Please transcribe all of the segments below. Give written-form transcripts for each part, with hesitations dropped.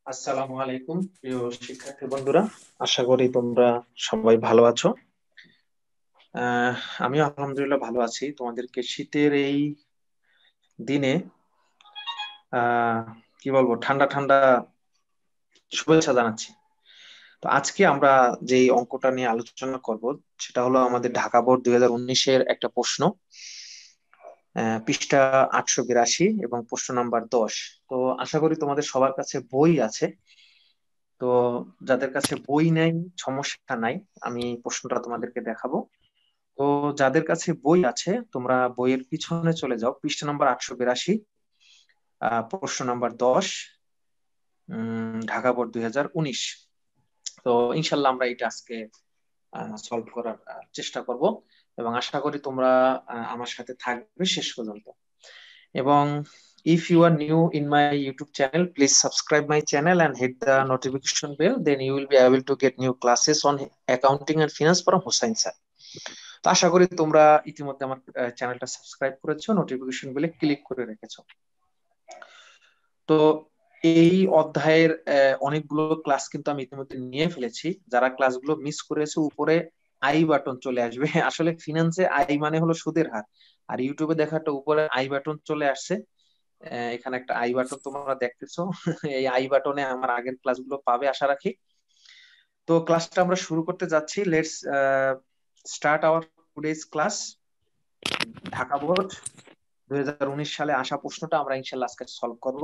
আসসালামু আলাইকুম প্রিয় শিক্ষার্থী বন্ধুরা, আশা করি তোমরা সবাই ভালো আছো। আহ আমিও আলহামদুলিল্লাহ ভালো আছি। তোমাদেরকে শীতের এই দিনে আহ কি বলবো, ঠান্ডা ঠান্ডা শুভেচ্ছা জানাচ্ছি। তো আজকে আমরা যে অঙ্কটা নিয়ে আলোচনা করব সেটা হলো আমাদের ঢাকা বোর্ড 2019-এর একটা প্রশ্ন। পৃষ্ঠা 882 এবং প্রশ্ন নাম্বার 10। তো আশা করি তোমাদের সবার কাছে বই আছে। তো যাদের কাছে বই নেই সমস্যা নাই, আমি প্রশ্নটা তোমাদেরকে দেখাবো। তো যাদের কাছে বই আছে তোমরা বইয়ের পিছনে চলে যাও, পৃষ্ঠা নাম্বার 882, প্রশ্ন নাম্বার 10, ঢাকা বোর্ড 2019। তো ইনশাল্লাহ আমরা এটা আজকে সলভ করার চেষ্টা করব এবং আশা করি তোমরা আমার সাথে থাকবে শেষ পর্যন্ত। এবং if you are new in my YouTube channel, please subscribe my channel and hit the notification bell, then you will be able to get new classes on accounting and finance from Hussain sir. তো আশা করি তোমরা ইতিমধ্যে আমার চ্যানেলটা subscribe করেছো, notification বেলে click করে রেখেছো। তো এই অধ্যায়ের অনেকগুলো ক্লাস কিন্তু আমি ইতিমধ্যে নিয়ে ফেলেছি। যারা ক্লাসগুলো মিস করেছে উপরে আই বাটন চলে আসবে। আসলে ফিনান্সে আই মানে হলো সুদের হার, আর ইউটিউবে দেখাটা উপরে আই বাটন চলে আসছে। এখানে একটা আই বাটন তোমরা দেখতেছো। এই আই বাটনে আমার আগের ক্লাসগুলো পাবে আশা রাখি। তো ক্লাসটা আমরা শুরু করতে যাচ্ছি। Let's start our today's class. Dhaka board 2019 সালে আসা প্রশ্নটা আমরা ইনশাল্লাহ আজকে সলভ করব।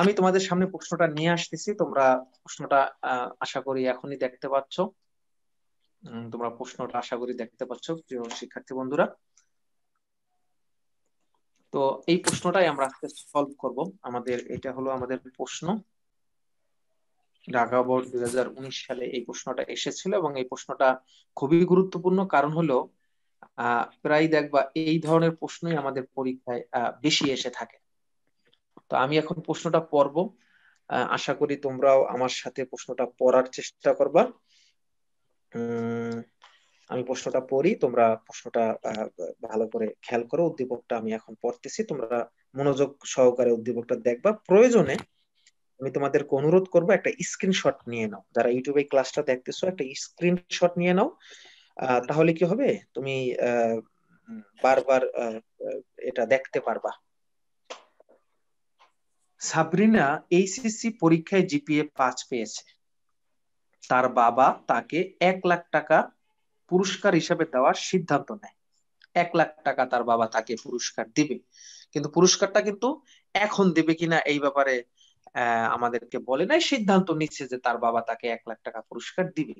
আমি তোমাদের সামনে প্রশ্নটা নিয়ে আসতেছি, তোমরা প্রশ্নটা আশা করি এখনই দেখতে পাচ্ছ। তোমরা প্রশ্নটা আশা করি দেখতে পাচ্ছ প্রিয় শিক্ষার্থী বন্ধুরা। তো এই প্রশ্নটাই আমরা আজকে সলভ করব। আমাদের এটা হলো আমাদের প্রশ্ন। ঢাকা বোর্ড 2019 সালে এই প্রশ্নটা এসেছিল এবং এই প্রশ্নটা খুবই গুরুত্বপূর্ণ। কারণ হলো প্রায় দেখবা এই ধরনের প্রশ্নই আমাদের পরীক্ষায় বেশি এসে থাকে। তো আমি এখন প্রশ্নটা পড়বো, আশা করি তোমরাও আমার সাথে প্রশ্নটা পড়ার চেষ্টা করবা। আমি প্রশ্নটা পড়ি, তোমরা প্রশ্নটা ভালো করে খেয়াল করো। উদ্দীপকটা আমি এখন পড়তেছি, তোমরা মনোযোগ সহকারে উদ্দীপকটা দেখবা। প্রয়োজনে আমি তোমাদেরকে অনুরোধ করবো একটা স্ক্রিনশট নিয়ে নাও। যারা ইউটিউবে ক্লাসটা দেখতেছো একটা স্ক্রিনশট নিয়ে নাও। তাহলে কি হবে, তুমি বারবার এটা দেখতে পারবা। সাবরিনা এইচএসসি পরীক্ষায় জিপিএ 5 পেয়েছে। তার বাবা তাকে 1 লাখ টাকা পুরস্কার হিসেবে দেওয়ার সিদ্ধান্ত নেয়। 1 লাখ টাকা তার বাবা তাকে পুরস্কার দিবে, কিন্তু পুরস্কারটা কিন্তু এখন দিবে কিনা এই ব্যাপারে আমাদেরকে বলে নাই। সিদ্ধান্ত নিচ্ছে যে তার বাবা তাকে 1 লাখ টাকা পুরস্কার দিবে।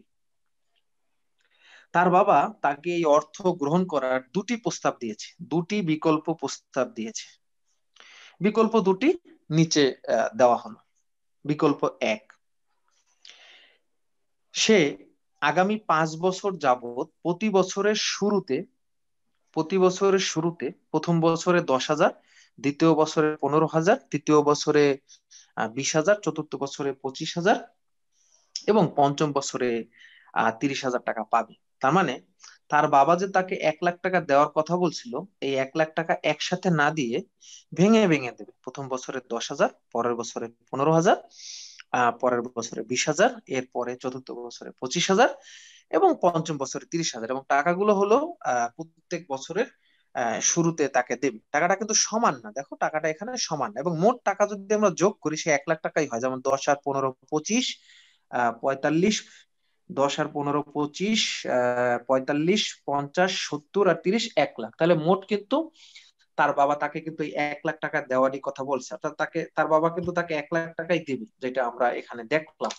তার বাবা তাকে এই অর্থ গ্রহণ করার দুটি প্রস্তাব দিয়েছে, দুটি বিকল্প প্রস্তাব দিয়েছে। বিকল্প দুটি নিচে দেওয়া হলো। বিকল্প 1, সে আগামী 5 বছর যাবত প্রতি বছরের শুরুতে প্রথম বছরে 10,000, দ্বিতীয় বছরে 15,000, তৃতীয় বছরে 20,000, চতুর্থ বছরে 25,000 এবং পঞ্চম বছরে 30,000 টাকা পাবে। তার মানে তার বাবা যে তাকে 1 লাখ টাকা দেওয়ার কথা বলছিল, এই 1 লাখ টাকা একসাথে না দিয়ে ভেঙে ভেঙে দেবে। প্রথম বছরে 10,000, পরের বছরে 15,000, পরের বছরে 20,000, এরপরে চতুর্থ বছরে 25,000 এবং পঞ্চম বছরে 30,000। এবং টাকাগুলো হলো প্রত্যেক বছরের শুরুতে তাকে দেবে। টাকাটা কিন্তু সমান না, দেখো টাকাটা এখানে সমান না। এবং মোট টাকা যদি আমরা যোগ করি সে 1 লাখ টাকাই হয়। যেমন 10 আর 15 25, 45, 10 আর 15 25, 45, 50, 70 আর 30, 1 লাখ। তাহলে মোট কিন্তু তার বাবা তাকে কিন্তু এই 1 লাখ টাকা দেওয়ারই কথা বলছে, অর্থাৎ তার বাবা কিন্তু তাকে 1 লাখ টাকাই দিবে, যেটা আমরা এখানে দেখলাম।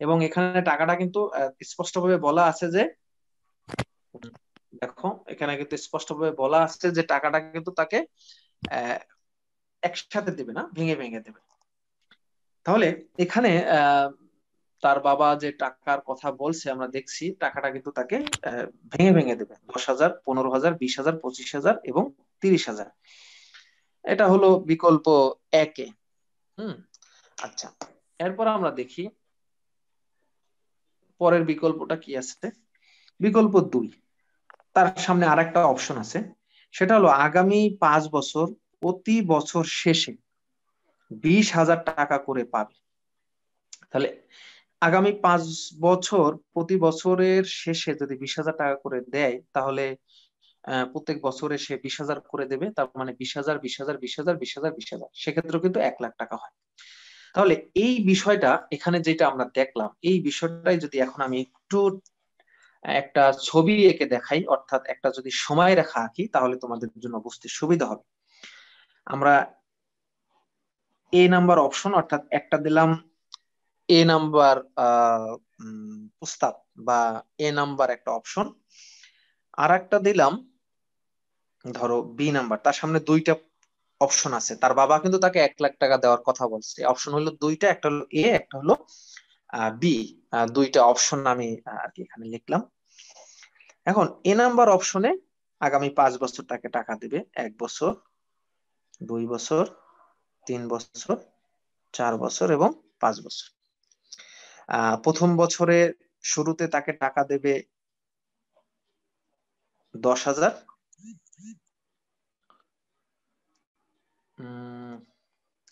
এবং এখানে টাকাটা কিন্তু স্পষ্টভাবে বলা আছে যে, দেখো এখানে কিন্তু স্পষ্টভাবে বলা আছে যে টাকাটা কিন্তু তাকে আহ একসাথে দেবে না, ভেঙে ভেঙে দেবে। তাহলে এখানে তার বাবা যে টাকার কথা বলছে আমরা দেখছি টাকাটা কিন্তু তাকে ভেঙে ভেঙে দেবে। 10,000, 15,000, 20,000, 25,000 এবং 30,000। এটা হলো বিকল্প 1-এ। হুম, আচ্ছা, এরপর আমরা দেখি পরের বিকল্পটা কি আছে। বিকল্প 2, তার সামনে আরেকটা অপশন আছে। সেটা হলো আগামী 5 বছর প্রতি বছর শেষে 20,000 টাকা করে পাবে। তাহলে আগামী 5 বছর প্রতি বছরের শেষে যদি 20,000 টাকা করে দেয়, তাহলে প্রত্যেক বছরে সে 20,000 করে দেবে। তার মানে 20,000, 20,000, 20,000, 20,000, 20,000, সেক্ষেত্রেও কিন্তু 1,00,000 টাকা হয়। তাহলে এই বিষয়টা এখানে যেটা আমরা দেখলাম, এই বিষয়টাই যদি এখন আমি একটু একটা ছবি এঁকে দেখাই, অর্থাৎ একটা যদি সময় রেখা আঁকি, তাহলে তোমাদের জন্য বুঝতে সুবিধা হবে। আমরা এ নাম্বার অপশন, অর্থাৎ একটা দিলাম এ নাম্বার প্রস্তাব বা এ নাম্বার একটা অপশন, আর একটা দিলাম ধরো বি নাম্বার। তার সামনে দুইটা অপশন আছে, তার বাবা কিন্তু তাকে 1,00,000 টাকা দেওয়ার কথা বলছে। অপশন হলো দুইটা, একটা হলো এ, একটা হলো বি। দুইটা অপশন আমি আর কি এখানে লিখলাম। এখন এ নাম্বার অপশনে আগামী 5 বছর তাকে টাকা দিবে। 1 বছর, 2 বছর, 3 বছর, 4 বছর এবং 5 বছর। প্রথম বছরের শুরুতে তাকে টাকা দেবে 10,000।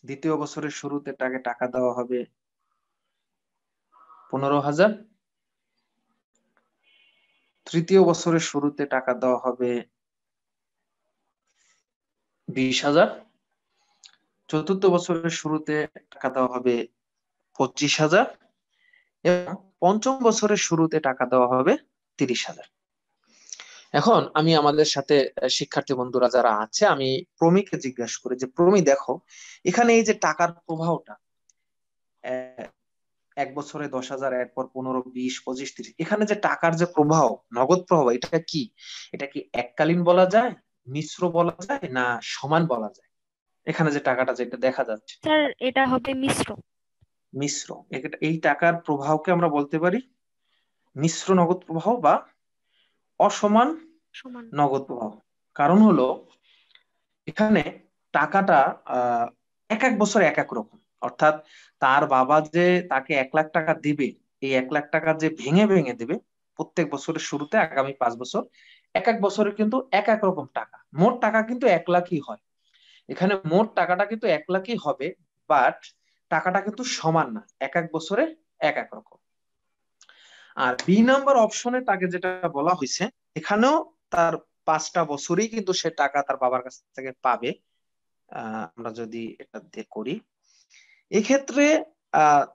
দ্বিতীয় বছরের শুরুতে তাকে টাকা দেওয়া হবে 15,000। তৃতীয় বছরের শুরুতে টাকা দেওয়া হবে 20,000। চতুর্থ বছরের শুরুতে টাকা দেওয়া হবে 25,000 এবং পঞ্চম বছরের শুরুতে টাকা দেওয়া হবে 30,000। এখন আমি আমাদের সাথে শিক্ষার্থী বন্ধুরা যারা আছে, আমি প্রমিকে জিজ্ঞাসা করি যে প্রমি দেখো, এখানে এই যে টাকার প্রবাহটা, 1 বছরে 10,000, এরপর 15, 20, 25, 30, এখানে যে টাকার যে প্রবাহ, নগদ প্রবাহ, এটা কি? এটা কি এককালীন বলা যায়, মিশ্র বলা যায়, না সমান বলা যায়? এখানে যে টাকাটা যেটা দেখা যাচ্ছে, স্যার এটা হবে মিশ্র। মিশ্র। এই টাকার প্রবাহকে আমরা বলতে পারি মিশ্র নগদ প্রবাহ বা অসমান সমান। নগদ প্রবাহ। কারণ হলো এখানে টাকাটা আহ এক এক বছর এক এক রকম। অর্থাৎ তার বাবা যে তাকে 1,00,000 টাকা দিবে, এই 1,00,000 টাকা যে ভেঙে ভেঙে দিবে প্রত্যেক বছরের শুরুতে আগামী 5 বছর, এক এক বছরে কিন্তু এক এক রকম টাকা। মোট টাকা কিন্তু 1,00,000ই হয়। এখানে মোট টাকাটা কিন্তু 1,00,000ই হবে, বাট টাকাটা কিন্তু সমান না, এক এক বছরে এক এক রকম। আর বি নাম্বার অপশনে তাকে যেটা বলা হয়েছে, এখানেও তার 5টা বছরই কিন্তু সে টাকা তার বাবার কাছ থেকে পাবে। আমরা যদি এটা দিয়ে করি, এক্ষেত্রে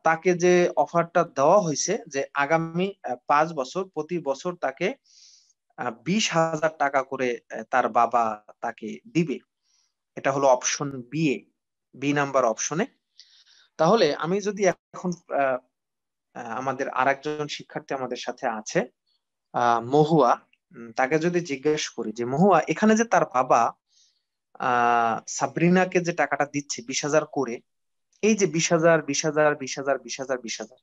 তাকে যে অফারটা দেওয়া হয়েছে যে আগামী 5 বছর প্রতি বছর তাকে 20,000 টাকা করে তার বাবা তাকে দিবে। এটা হলো অপশন বি, বি নাম্বার অপশনে। তাহলে আমি যদি এখন আমাদের আরেকজন শিক্ষার্থী আমাদের সাথে আছে, মহুয়া, তাকে যদি জিজ্ঞেস করি যে মহুয়া, এখানে যে তার বাবা সাবরিনাকে যে টাকাটা দিচ্ছে 20,000 করে, এই যে 20,000, 20,000, 20,000, 20,000, 20,000,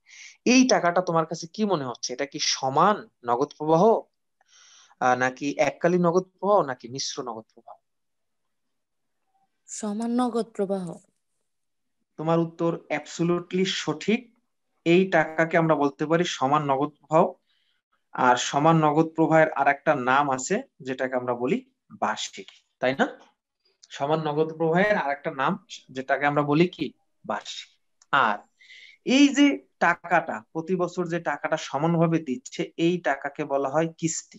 এই টাকাটা তোমার কাছে কি মনে হচ্ছে? এটা কি সমান নগদ প্রবাহ, নাকি এককালীন নগদ প্রবাহ, নাকি মিশ্র নগদ প্রবাহ? সমান নগদ প্রবাহ। তোমার উত্তর অ্যাবসলিউটলি সঠিক। এই টাকাকে আমরা বলতে পারি সমান নগদ প্রবাহ। আর সমান নগদ প্রবাহের আর একটা নাম আছে, যেটাকে আমরা বলি বার্ষিক, তাই না? সমান নগদ প্রবাহের আর একটা নাম, যেটাকে আমরা বলি কি, বার্ষিক। আর এই যে টাকাটা প্রতি বছর যে টাকাটা সমানভাবে দিচ্ছে, এই টাকাকে বলা হয় কিস্তি।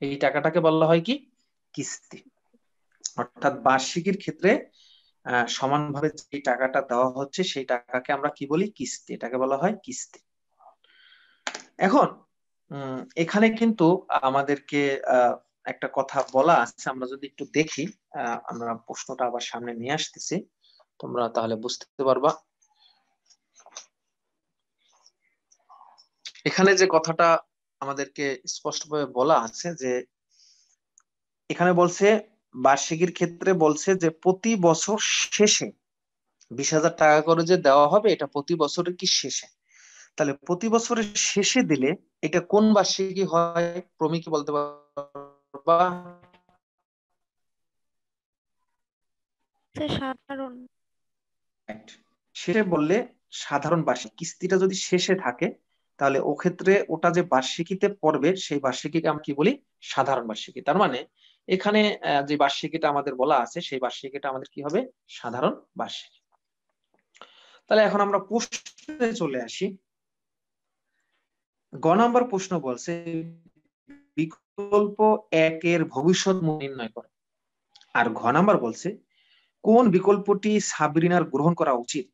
এই টাকাটাকে বলা হয় কি, কিস্তি। অর্থাৎ বার্ষিকীর ক্ষেত্রে সমানভাবে যে টাকাটা দেওয়া হচ্ছে, সেই টাকাকে আমরা কি বলি, কিস্তি। এটাকে বলা হয় কিস্তি। এখন এখানে কিন্তু আমাদেরকে একটা কথা বলা আছে, আমরা যদি একটু দেখি, আমরা প্রশ্নটা আবার সামনে নিয়ে আসতেছি, তোমরা তাহলে বুঝতে পারবা। এখানে যে কথাটা আমাদেরকে স্পষ্টভাবে বলা আছে, যে এখানে বলছে বার্ষিকীর ক্ষেত্রে বলছে যে প্রতি বছর শেষে 20,000 টাকা করে যে দেওয়া হবে, এটা প্রতি বছরের কি শেষে। তাহলে প্রতি বছরের শেষে দিলে এটা কোন বার্ষিকী হয়? প্রমি কি বলতে পারবা? স্যার সাধারণ। শেষে বললে সাধারণ বার্ষিক। কিস্তিটা যদি শেষে থাকে, তাহলে ও ক্ষেত্রে ওটা যে বার্ষিকীতে পড়বে, সেই বার্ষিকীকে আমরা কি বলি, সাধারণ বার্ষিকী। তার মানে এখানে যে বার্ষিকীটা আমাদের বলা আছে, সেই বার্ষিকীটা আমাদের কি হবে, সাধারণ বার্ষিকী। তাহলে এখন আমরা প্রশ্নে চলে আসি। গ নাম্বার প্রশ্ন বলছে বিকল্প একের ভবিষ্যৎ মূল্য নির্ণয় করো। আর ঘ নাম্বার বলছে কোন বিকল্পটি সাবরিনার গ্রহণ করা উচিত,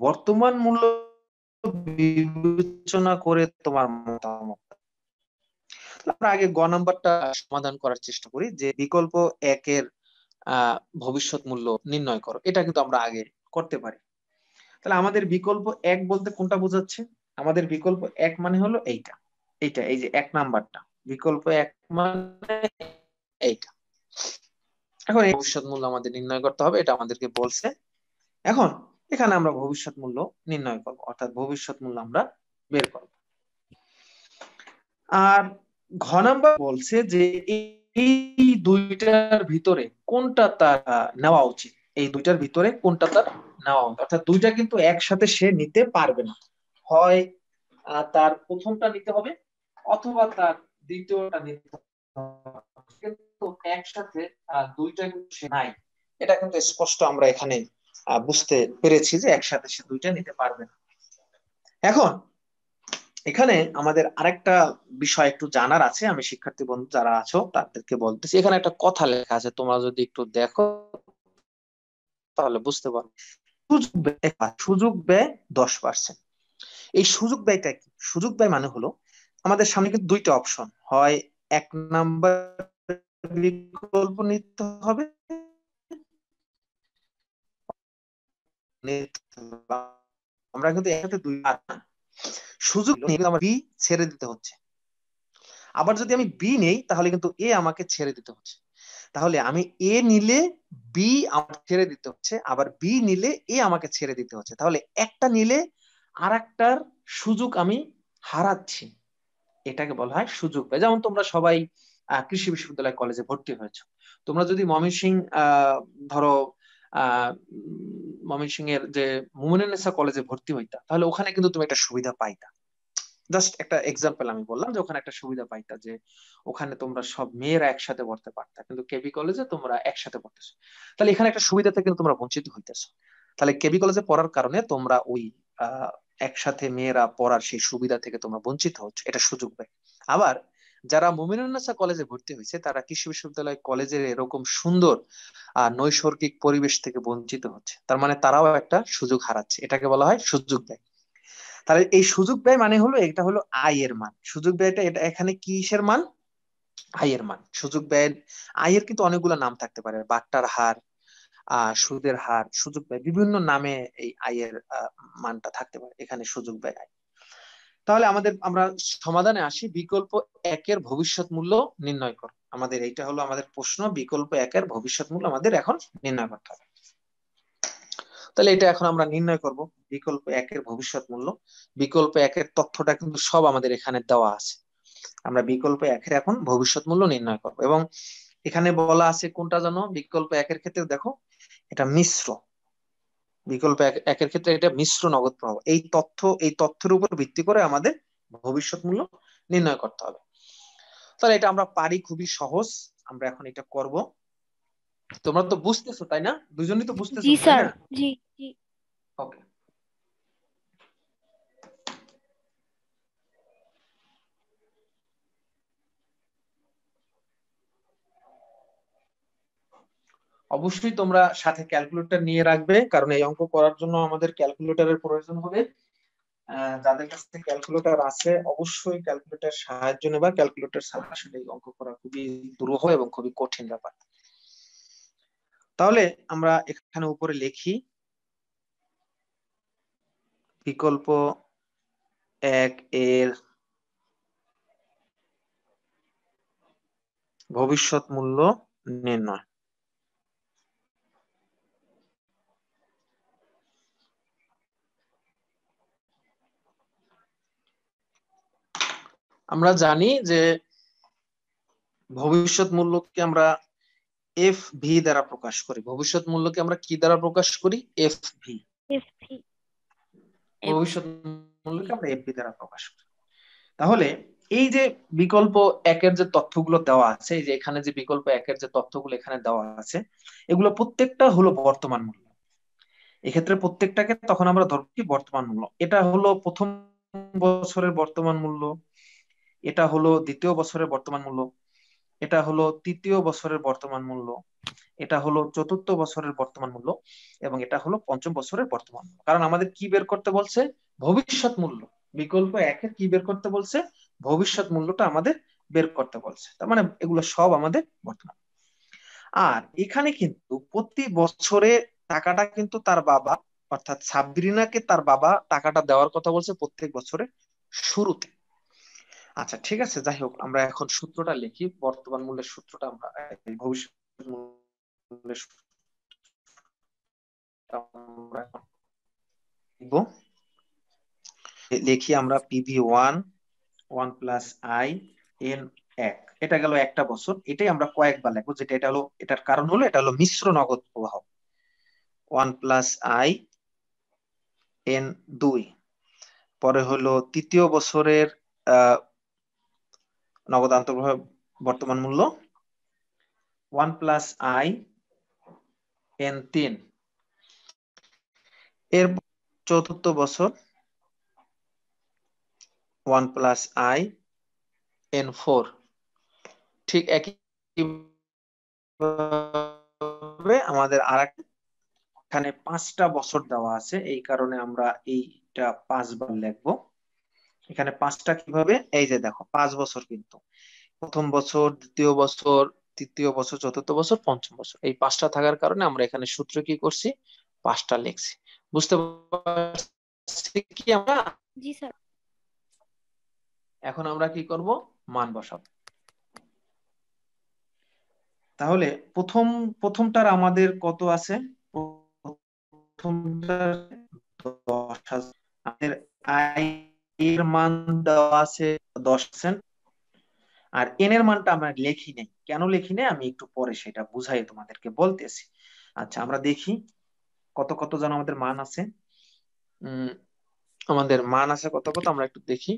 বর্তমান মূল্য বিবেচনা করে তোমার মতামত। আমরা আগে গ নাম্বারটা সমাধান করার চেষ্টা করি, যে বিকল্প একের ভবিষ্যৎ মূল্য নির্ণয় করো, এটা কিন্তু আমরা আগে করতে পারি। তাহলে আমাদের বিকল্প এক বলতে কোনটা বোঝাচ্ছে? আমাদের বিকল্প এক মানে হলো এইটা, এইটা, এই যে এক নাম্বারটা বিকল্প এক মানে এইটা। এখন এই ভবিষ্যৎ মূল্য আমাদের নির্ণয় করতে হবে, এটা আমাদেরকে বলছে। এখন এখানে আমরা ভবিষ্যৎ মূল্য নির্ণয় করব, অর্থাৎ ভবিষ্যৎ মূল্য আমরা বের করব। আর ঘ নাম্বার বলছে যে এই দুইটার ভিতরে কোনটা তার নেওয়া উচিত, এই দুইটার ভিতরে কোনটা তার নেওয়া উচিত, অর্থাৎ দুইটা কিন্তু একসাথে সে নিতে পারবে না, হয় তার প্রথমটা নিতে হবে অথবা তার দ্বিতীয়টা নিতে হবে, কিন্তু একসাথে দুইটা কিন্তু সে নাই। এটা কিন্তু স্পষ্ট আমরা এখানে বুঝতে পেরেছি যে একসাথে সে দুইটা নিতে পারবে না। এখন এখানে আমাদের আরেকটা বিষয় একটু জানার আছে, আমি শিক্ষার্থী বন্ধু যারা আছো তাদেরকে বলতেছি, এখানে একটা কথা লেখা আছে, তোমরা যদি একটু দেখো তাহলে বুঝতে পারবে। সুযোগ ব্যয় 10%। এই সুযোগ ব্যয়টা কি? সুযোগ ব্যয় মানে হলো আমাদের সামনে কিন্তু দুইটা অপশন, হয় এক নাম্বার বিকল্প নিতে হবে, আমরা কিন্তু একসাথে দুই সুযোগ নিয়ে আমার বি ছেড়ে দিতে হচ্ছে। আবার যদি আমি বি নেই তাহলে কিন্তু এ আমাকে ছেড়ে দিতে হচ্ছে। তাহলে আমি এ নিলে বি আমার ছেড়ে দিতে হচ্ছে, আবার বি নিলে এ আমাকে ছেড়ে দিতে হচ্ছে। তাহলে একটা নিলে আর একটার সুযোগ আমি হারাচ্ছি, এটাকে বলা হয় সুযোগ ব্যয়। যেমন তোমরা সবাই কৃষি বিশ্ববিদ্যালয় কলেজে ভর্তি হয়েছো, তোমরা যদি ময়মনসিংহ ধরো ময়মনসিংহ এর যে মোমেনুন্নেছা কলেজে ভর্তি হইতা, তাহলে ওখানে কিন্তু তুমি একটা সুবিধা পাইতা। জাস্ট একটা এক্সাম্পল আমি বললাম যে ওখানে একটা সুবিধা পাইতা, যে ওখানে তোমরা সব মেয়েরা একসাথে পড়তে পারতা, কিন্তু কেবি কলেজে তোমরা একসাথে পড়তেছো। তাহলে এখানে একটা সুবিধা থেকে কিন্তু তোমরা বঞ্চিত হইতেছো। তাহলে কেবি কলেজে পড়ার কারণে তোমরা ওই আহ একসাথে মেয়েরা পড়ার সেই সুবিধা থেকে তোমরা বঞ্চিত হচ্ছ, এটা সুযোগ ব্যয়। আবার যারা মুমিনুন্নেছা কলেজে ভর্তি হয়েছে তারা কৃষি বিশ্ববিদ্যালয় কলেজের এরকম সুন্দর নৈসর্গিক পরিবেশ থেকে বঞ্চিত হচ্ছে, তার মানে তারাও একটা সুযোগ হারাচ্ছে, এটাকে বলা হয় সুযোগ ব্যয়। তাহলে এই সুযোগ ব্যয় মানে হলো এটা হলো আয়ের মান। সুযোগ ব্যয়টা এটা এখানে কিসের মান? আয়ের মান। সুযোগ ব্যয় আয়ের কিন্তু অনেকগুলো নাম থাকতে পারে, বাট্টার হার, সুদের হার, সুযোগ ব্যয়, বিভিন্ন নামে এই আয়ের মানটা থাকতে পারে, এখানে সুযোগ ব্যয় আয়। তাহলে আমরা সমাধানে আসি, বিকল্প একের ভবিষ্যৎ মূল্য নির্ণয় করো। আমাদের এইটা হলো আমাদের প্রশ্ন, বিকল্প একের ভবিষ্যৎ মূল্য আমাদের এখন নির্ণয় করতে হবে। তাহলে এটা এখন আমরা নির্ণয় করব, বিকল্প একের ভবিষ্যৎ মূল্য। বিকল্প একের তথ্যটা কিন্তু সব আমাদের এখানে দেওয়া আছে। আমরা বিকল্প একের এখন ভবিষ্যৎ মূল্য নির্ণয় করব, এবং এখানে বলা আছে কোনটা জানো, বিকল্প একের ক্ষেত্রে দেখো এটা মিশ্র। বিকল্প একের ক্ষেত্রে এটা মিশ্র নগদ প্রবাহ। এই তথ্যের উপর ভিত্তি করে আমাদের ভবিষ্যৎ মূল্য নির্ণয় করতে হবে। তাহলে এটা আমরা পারি, খুবই সহজ, আমরা এখন এটা করব। তোমরা তো বুঝতেছো তাই না? দুজনই তো বুঝতেছো জি তাই স্যার। না? জি জি। ওকে। অবশ্যই তোমরা সাথে ক্যালকুলেটর নিয়ে রাখবে, কারণ এই অঙ্ক করার জন্য আমাদের ক্যালকুলেটরের প্রয়োজন হবে। যাদের কাছে ক্যালকুলেটর আছে অবশ্যই ক্যালকুলেটর সাহায্য নেবা, ক্যালকুলেটর ছাড়া আসলে এই অঙ্ক করা খুবই দুরূহ এবং খুবই কঠিন ব্যাপার। তাহলে আমরা এখানে উপরে লিখি বিকল্প এক এর ভবিষ্যৎ মূল্য নির্ণয়। আমরা জানি যে ভবিষ্যৎ মূল্যকে আমরা এফ ভি দ্বারা প্রকাশ করি। ভবিষ্যৎ মূল্যকে আমরা কি দ্বারা প্রকাশ করি? F V. এফপি। ভবিষ্যৎ মূল্যকে আমরা এফ ভি দ্বারা প্রকাশ করি। তাহলে এই যে বিকল্প একের যে তথ্যগুলো দেওয়া আছে, এই যে এখানে যে বিকল্প একের যে তথ্যগুলো এখানে দেওয়া আছে, এগুলো প্রত্যেকটা হলো বর্তমান মূল্য। এক্ষেত্রে প্রত্যেকটাকে তখন আমরা ধরবো কি বর্তমান মূল্য। এটা হলো প্রথম বছরের বর্তমান মূল্য, এটা হলো দ্বিতীয় বছরের বর্তমান মূল্য, এটা হলো তৃতীয় বছরের বর্তমান মূল্য, এটা হলো চতুর্থ বছরের বর্তমান মূল্য, এবং এটা হলো পঞ্চম বছরের বর্তমান মূল্য। কারণ আমাদের কি বের করতে বলছে? ভবিষ্যৎ মূল্য। বিকল্প একের কি বের করতে বলছে? ভবিষ্যৎ মূল্যটা আমাদের বের করতে বলছে। তার মানে এগুলো সব আমাদের বর্তমান। আর এখানে কিন্তু প্রতি বছরে টাকাটা কিন্তু তার বাবা, অর্থাৎ সাবরিনাকে তার বাবা টাকাটা দেওয়ার কথা বলছে প্রত্যেক বছরে শুরুতে। আচ্ছা ঠিক আছে, যাই হোক, আমরা এখন সূত্রটা লিখি। বর্তমান মূল্যের সূত্রটা আমরা ভবিষ্যৎ মূল্যের সূত্রটা আমরা এখন লিখবো। লিখি আমরা PV1 1 + IN 1। এটা গেল একটা বছর, এটাই আমরা কয়েকবার লিখবো, যেটা এটা হলো, এটার কারণ হলো এটা হলো মিশ্র নগদ প্রবাহ। 1 + IN 2। পরে হলো তৃতীয় বছরের আহ নগদ আন্তঃপ্রবাহ বর্তমান মূল্য 1 + IN 3। এর চতুর্থ বছর 1 + IN 4। ঠিক একই ভাবে আমাদের এখানে 5টা বছর দেওয়া আছে, এই কারণে আমরা এইটা 5বার লিখবো। এখানে 5টা কিভাবে? এই যে দেখো, 5 বছর কিন্তু প্রথম বছর, দ্বিতীয় বছর, তৃতীয় বছর, চতুর্থ বছর, পঞ্চম বছর, এই 5টা থাকার কারণে আমরা এখানে সূত্র কি করছি? 5টা লিখছি। বুঝতে পারছি কি আমরা? জি স্যার। এখন আমরা কি করব? মান বসাবো। তাহলে প্রথমটার আমাদের কত আছে? প্রথমটার 10,000। আমাদের আই এর মান দেওয়া আছে 10%। আর এন এর মানটা আমরা লিখি নাই। কেন লিখি নাই আমি একটু পরে সেটা বুঝাই তোমাদেরকে বলতেছি। আচ্ছা আমরা দেখি কত কত যেন আমাদের মান আছে। উম আমাদের মান আছে কত কত, আমরা একটু দেখি।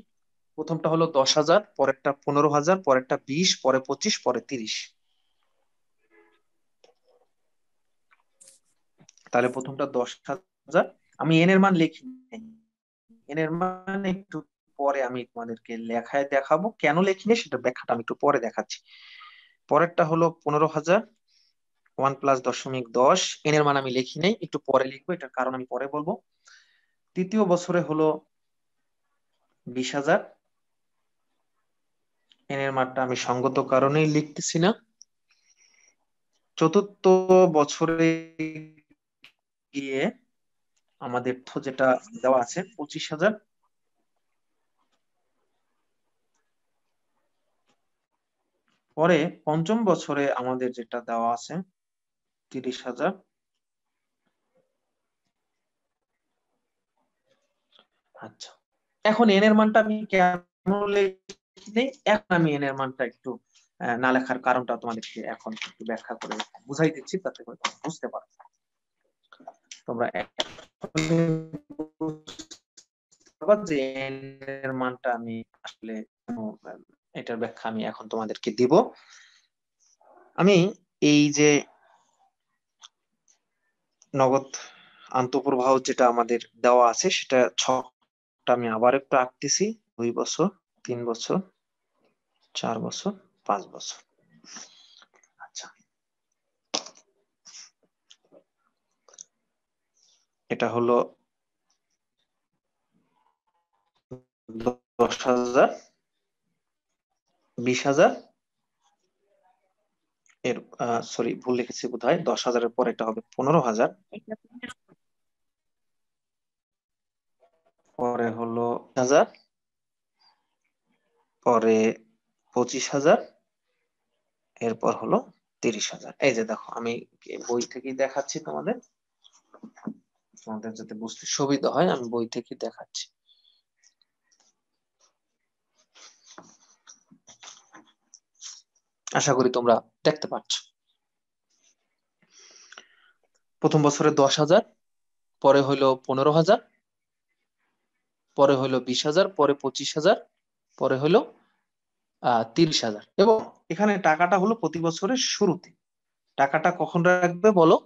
প্রথমটা হলো 10,000, পরেরটা 15,000, পরেরটা 20, পরে 25, পরে 30। তাহলে প্রথমটা 10,000। আমি এন এর মান লিখি নাই। এন এর মান একটু পরে আমি তোমাদেরকে লেখায় দেখাবো, কেন লিখিনি সেটা ব্যাখ্যাটা আমি একটু পরে দেখাচ্ছি। পরেরটা হলো 15,000, 1 + 10.10। এন এর মান আমি লিখি নাই, একটু পরে লিখবো, এটার কারণ আমি পরে বলবো। তৃতীয় বছরে হলো 20,000। এন এর মানটা আমি সঙ্গত কারণেই লিখতেছি না। চতুর্থ বছরে গিয়ে আমাদের তো যেটা দেওয়া আছে 25,000। পরে পঞ্চম বছরে আমাদের যেটা দেওয়া আছে 30,000। আচ্ছা, এখন এন এর মানটা আমি কেন লিখি নাই, এখন আমি এন এর মানটা একটু না লেখার কারণটা তোমাদেরকে এখন একটু ব্যাখ্যা করে বুঝাই দিচ্ছি, তাতে করে তোমরা বুঝতে পারো। তোমরা যে এন এর মানটা আমি আসলে এটার ব্যাখ্যা আমি এখন তোমাদেরকে দিব। আমি এই যে নগদ আন্তঃপ্রবাহ যেটা আমাদের দেওয়া আছে সেটা ছকটা আমি আবার একটু আঁকতেছি। 2 বছর, 3 বছর, 4 বছর, 5 বছর। আচ্ছা, এটা হলো 10,000, 20,000, এর সরি ভুল লিখেছি বোধহয়। 10,000-এর পর এটা হবে 15,000, পরে হলো 1,000, পরে 25,000, এরপর হলো 30,000। এই যে দেখো, আমি বই থেকেই দেখাচ্ছি তোমাদের, তোমাদের যাতে বুঝতে সুবিধা হয়, আমি বই থেকে দেখাচ্ছি। আশা করি তোমরা দেখতে পাচ্ছ। প্রথম বছরে 10,000, পরে হলো 15,000, পরে হলো 20,000, পরে 25,000, পরে হলো 30,000। এবং এখানে টাকাটা হলো প্রতি বছরের শুরুতে। টাকাটা কখন রাখবে বলো?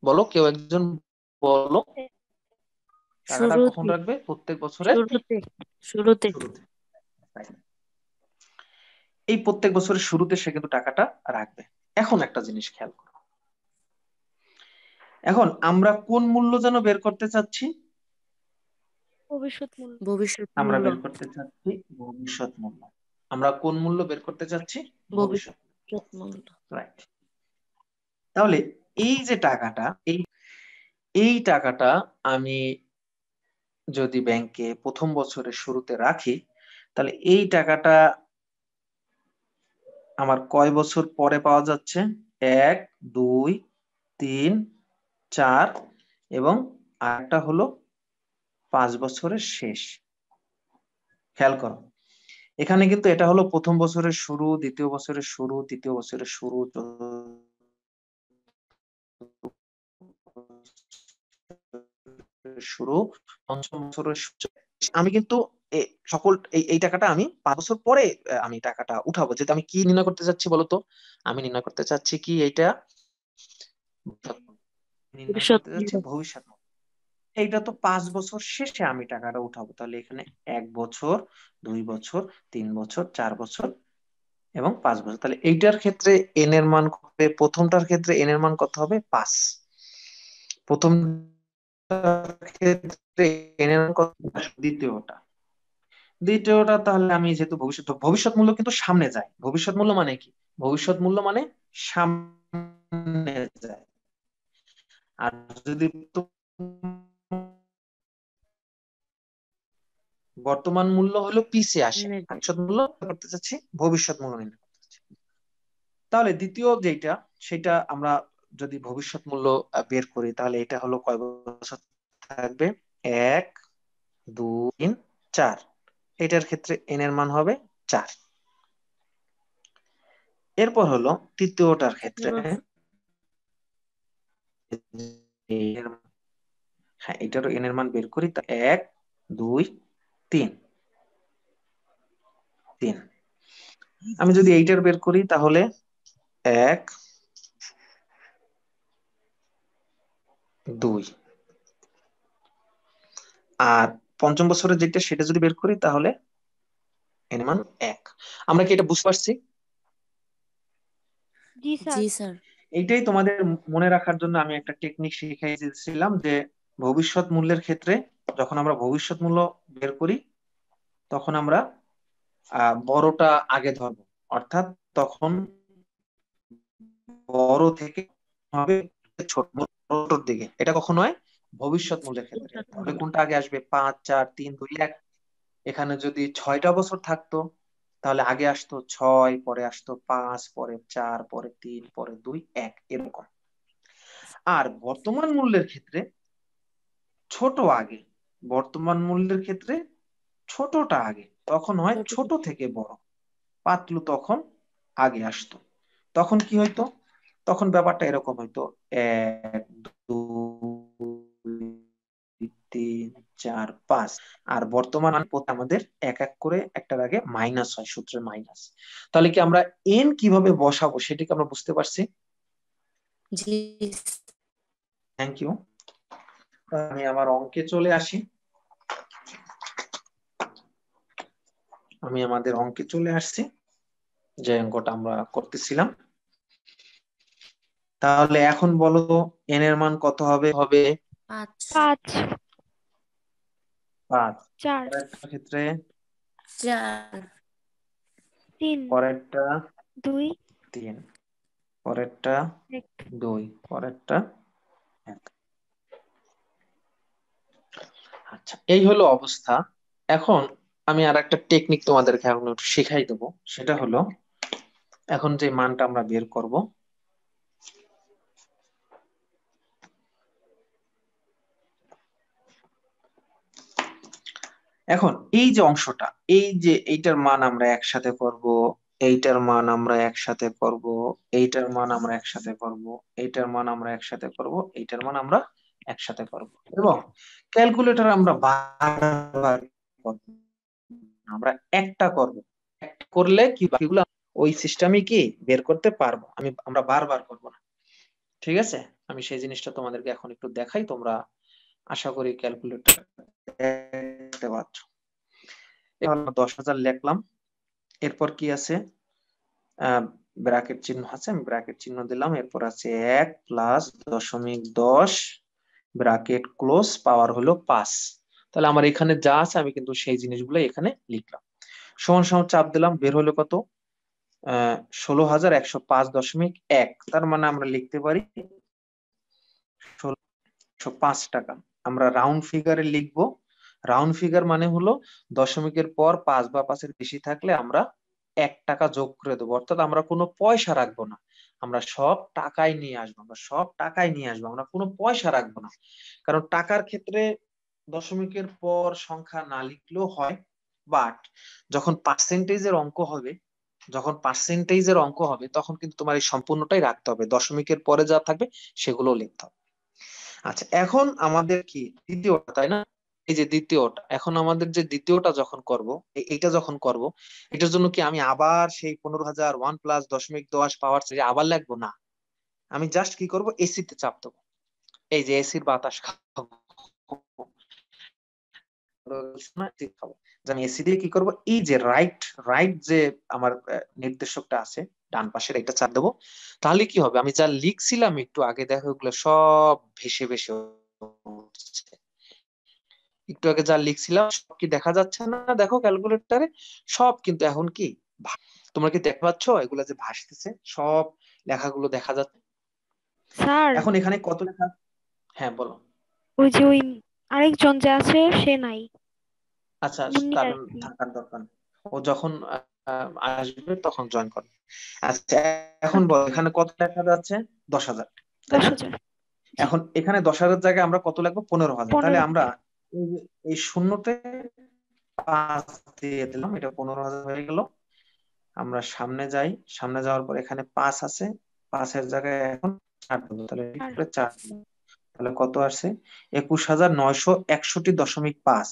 বলো, কেউ একজন বলো, টাকাটা কখন শুরুতে রাখবে? প্রত্যেক বছরের শুরুতে শুরুতে শুরুতে। এই প্রত্যেক বছরের শুরুতে সে কিন্তু টাকাটা রাখবে। এখন একটা জিনিস খেয়াল করো, এখন আমরা কোন মূল্য যেন বের করতে চাচ্ছি? ভবিষ্যৎ মূল্য। ভবিষ্যৎ আমরা মূল্য। বের করতে চাচ্ছি ভবিষ্যৎ মূল্য। আমরা কোন মূল্য বের করতে চাচ্ছি? ভবিষ্যৎ। ভবিষ্যৎ মূল্য। রাইট। তাহলে এই যে টাকাটা, এই টাকাটা আমি যদি ব্যাংকে প্রথম বছরের শুরুতে রাখি, তাহলে এই টাকাটা আমার কয় বছর পরে পাওয়া যাচ্ছে? 1, 2, 3, 4 এবং আরেকটা হলো 5 বছরের শেষ। খেয়াল করো, এখানে কিন্তু এটা হলো প্রথম বছরের শুরু, দ্বিতীয় বছরের শুরু, তৃতীয় বছরের শুরু, শুরু, পঞ্চম বছরের শুরু। আমি কিন্তু সকল এই টাকাটা আমি 5 বছর পরে আমি টাকাটা উঠাবো। যেহেতু আমি কি নির্ণয় করতে চাচ্ছি বলতো? আমি নির্ণয় করতে চাচ্ছি কি এইটা নির্ণয় ভবিষ্যৎ করতে মূল্য। চাচ্ছি ভবিষ্যৎ মূল্য। এইটা তো 5 বছর শেষে আমি টাকাটা উঠাবো। তাহলে এখানে 1 বছর, 2 বছর, 3 বছর, 4 বছর এবং 5 বছর। তাহলে এইটার ক্ষেত্রে এন এর মান হবে, প্রথমটার ক্ষেত্রে এন এর মান কত হবে? 5। প্রথমটার ক্ষেত্রে এন এর মান কত? দ্বিতীয়টা দ্বিতীয়টা তাহলে আমি যেহেতু ভবিষ্যৎ মূল্য কিন্তু সামনে যায়। ভবিষ্যৎ মূল্য মানে কি? ভবিষ্যৎ মূল্য মানে সামনে যায়। আর যদি বর্তমান মূল্য হলো পিছিয়ে আসে, ভবিষ্যৎ মূল্য করতে চাচ্ছি, ভবিষ্যৎ মূল্য নির্ণয় করতে চাচ্ছি। তাহলে দ্বিতীয় যেটা, সেটা আমরা যদি ভবিষ্যৎ মূল্য বের করি, তাহলে এটা হলো কয় বছর থাকবে? 1, 2, 3, 4। এটার ক্ষেত্রে এন এর মান হবে 4। এরপর হলো তৃতীয়টার ক্ষেত্রে, হ্যাঁ এটারও এন এর মান বের করি। তা 1, 2, 3। আমি যদি এইটার বের করি তাহলে 1, 2। আর পঞ্চম বছরের যেটা, সেটা যদি বের করি তাহলে এন এর মান 1। আমরা কি এটা বুঝতে পারছি? জি স্যার। জি স্যার। এইটাই তোমাদের মনে রাখার জন্য আমি একটা টেকনিক শিখাইছিলাম যে ভবিষ্যৎ মূল্যের ক্ষেত্রে যখন আমরা ভবিষ্যৎ মূল্য বের করি, তখন আমরা বড়টা আগে ধরবো। অর্থাৎ তখন বড় থেকে হবে ছোটর দিকে। এটা কখনো হয় ভবিষ্যৎ মূল্যের ক্ষেত্রে। ভবিষ্যৎ তাহলে মূল্য। কোনটা আগে আসবে? 5, 4, 3, 2, 1। এখানে যদি 6টা বছর থাকতো, তাহলে আগে আসতো 6, পরে আসতো 5, পরে 4, পরে 3, পরে 2, 1 এরকম। আর বর্তমান মূল্যের ক্ষেত্রে ছোট আগে, বর্তমান মূল্যের ক্ষেত্রে ছোটটা আগে, তখন হয় ছোট থেকে বড়। পাতলু তখন আগে আসতো। তখন কি হইতো? তখন ব্যাপারটা এরকম হইতো, 1, 2, 3, 4, 5। আর বর্তমান আমাদের এক এক করে একটার আগে মাইনাস হয়, সূত্রে মাইনাস। তাহলে কি আমরা এন কিভাবে বসাবো সেটাকে আমরা বুঝতে পারছি? জি। Thank you. আমি আমার অঙ্কে চলে আসি। আমি আমাদের অঙ্কে চলে আসছি, যে অঙ্কটা আমরা করতেছিলাম। তাহলে এখন বলো এন এর মান কত হবে? হবে 5, 5, 5। 4, পরেরটার ক্ষেত্রে 4, 3, পরেরটা 2, 3, পরেরটা 1। 2, পরেরটা 1। আচ্ছা, এই হলো অবস্থা। এখন আমি আর একটা টেকনিক তোমাদেরকে এখন একটু শিখাই দেবো। সেটা হলো, এখন যে মানটা আমরা বের করব, এখন এই যে অংশটা, এই যে এইটার মান আমরা একসাথে করব, এইটার মান আমরা একসাথে করব, এইটার মান আমরা একসাথে করব, এইটার মান আমরা একসাথে করব, এইটার মান আমরা একসাথে করব, এবং ক্যালকুলেটর আমরা বারবার করব। আমরা একটা করব, একটা করলে কি বাকিগুলো ওই সিস্টেমে কি বের করতে পারবো। আমরা বারবার করব না। ঠিক আছে? আমি সেই জিনিসটা তোমাদেরকে এখন একটু দেখাই, তোমরা আশা করি ক্যালকুলেটর দেখতে পাচ্ছ। 10,000 লিখলাম। এরপর কি আছে, ব্র্যাকেট চিহ্ন আছে, আমি ব্র্যাকেট চিহ্ন দিলাম। এরপর আছে 1 প্লাস 0.10 ব্র্যাকেট ক্লোজ, পাওয়ার হলো 5। তাহলে আমার এখানে যা আছে আমি কিন্তু সেই জিনিসগুলো এখানে লিখলাম। সমান সমান চাপ দিলাম, বের হলো কত, 16,105.1। তার মানে আমরা লিখতে পারি 1605 টাকা। আমরা রাউন্ড ফিগারে লিখবো। রাউন্ড ফিগার মানে হলো দশমিকের পর 5 বা 5-এর বেশি থাকলে আমরা 1 টাকা যোগ করে দেবো, অর্থাৎ আমরা কোনো পয়সা রাখবো না, আমরা সব টাকায় নিয়ে আসবো, আমরা সব টাকায় নিয়ে আসবো, আমরা কোনো পয়সা রাখবো না। কারণ টাকার ক্ষেত্রে দশমিকের পর সংখ্যা না লিখলেও হয়, বাট যখন পার্সেন্টেজের অঙ্ক হবে, তখন কিন্তু তোমার এই সম্পূর্ণটাই রাখতে হবে, দশমিকের পরে যা থাকবে সেগুলো লিখতে হবে। আচ্ছা, এখন আমাদের কি দ্বিতীয়টা, তাই না? এই যে দ্বিতীয়টা, এখন আমাদের যে দ্বিতীয়টা যখন করব, এইটা যখন করব, এটার জন্য কি আমি আবার সেই 15,000 1 প্লাস 0.10 পাওয়ার আবার লিখবো না। আমি জাস্ট কি করব, এসি তে চাপ দেবো। এই যে এসির বাতাস খাবো, আমি এসি দিয়ে কি করব, এই যে রাইট রাইট যে আমার নির্দেশকটা আছে ডান পাশের, এটা চাপ দেবো। তাহলে কি হবে, আমি যা লিখছিলাম একটু আগে, দেখো ওগুলো সব ভেসে ভেসে উঠছে। একটু আগে যা লিখছিলাম সব কি দেখা যাচ্ছে না? দেখো ক্যালকুলেটরে সব কিন্তু এখন কি, তোমরা কি দেখতে পাচ্ছ এগুলা যে ভাসতেছে, সব লেখাগুলো দেখা যাচ্ছে। স্যার, এখন এখানে কত লেখা, হ্যাঁ বলো। ওই যে ওই আরেকজন যে আছে সে নাই, আচ্ছা, মুন্নি তার আর কি। থাকার দরকার নেই। ও যখন আসবে তখন জয়েন করবে। আচ্ছা, এখন আচ্ছা, বল এখানে কত লেখা যাচ্ছে, 10,000, তাই না? 10,000। জি। এখন এখানে 10,000 জায়গায় আমরা কত লিখবো, 15,000। তাহলে 15। আমরা এই এই শূন্যতে 5 দিয়ে দিলাম, এটা 15,000 হয়ে গেল। আমরা সামনে যাই, সামনে যাওয়ার পর এখানে 5 আছে, 5-এর জায়গায় এখন 4 দেবো, তাহলে আর 4, তাহলে কত আসছে, 21,961.5।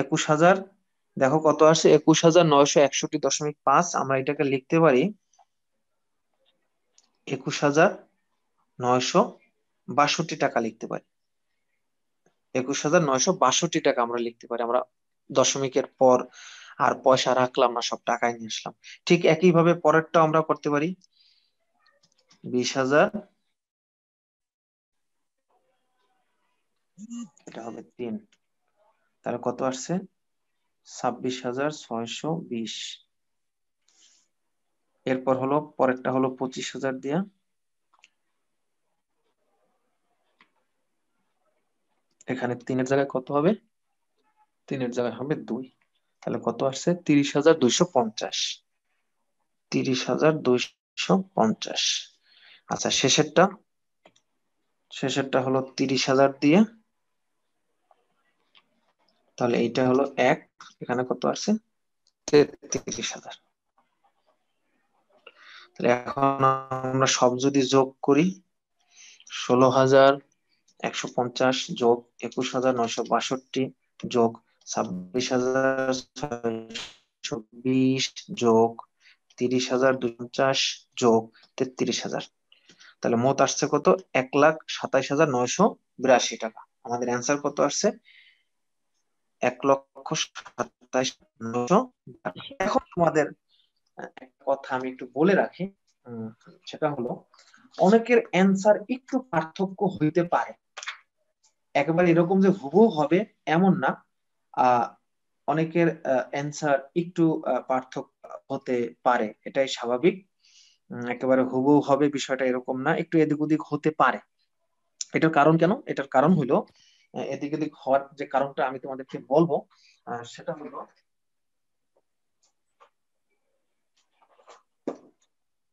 21,000, দেখো কত আসছে, 21,961.5। আমরা এটাকে লিখতে পারি 21,962 টাকা লিখতে পারি। 21,962 টাকা আমরা লিখতে পারি। আমরা দশমিকের পর আর পয়সা রাখলাম না, সব টাকায় নিয়ে আসলাম। ঠিক একইভাবে পরেরটা আমরা করতে পারি, 20,000, এটা হবে 3, তাহলে কত আসছে, 26,620। এরপর হলো পরেরটা হলো 25,000 দিয়া, এখানে 3-এর জায়গায় কত হবে, 3-এর জায়গায় হবে 2, তাহলে কত আসছে, 30,250। 30,250। আচ্ছা, শেষেরটা হলো 30,000 দিয়ে, তাহলে এইটা হলো 1, এখানে কত আসছে, 33,000। তাহলে এখন আমরা সব যদি যোগ করি, 16,150 যোগ 21,962 যোগ 26,620 যোগ 30,250 যোগ 33,000, তাহলে মোট আসছে কত, 1,27,982 টাকা। আমাদের অ্যান্সার কত আসছে, 1,27,982। এখন তোমাদের একটা কথা আমি একটু বলে রাখি, সেটা হলো অনেকের অ্যান্সার একটু পার্থক্য হইতে পারে, একেবারে এরকম যে হুবহু হবে এমন না। আহ অনেকের অ্যান্সার একটু পার্থক্য হতে পারে, এটাই স্বাভাবিক। একেবারে হুবহু হবে বিষয়টা এরকম না, একটু এদিক ওদিক হতে পারে। এটার কারণ কেন, এটার কারণ হলো, এদিক ওদিক হওয়ার যে কারণটা আমি তোমাদেরকে বলবো, সেটা হলো,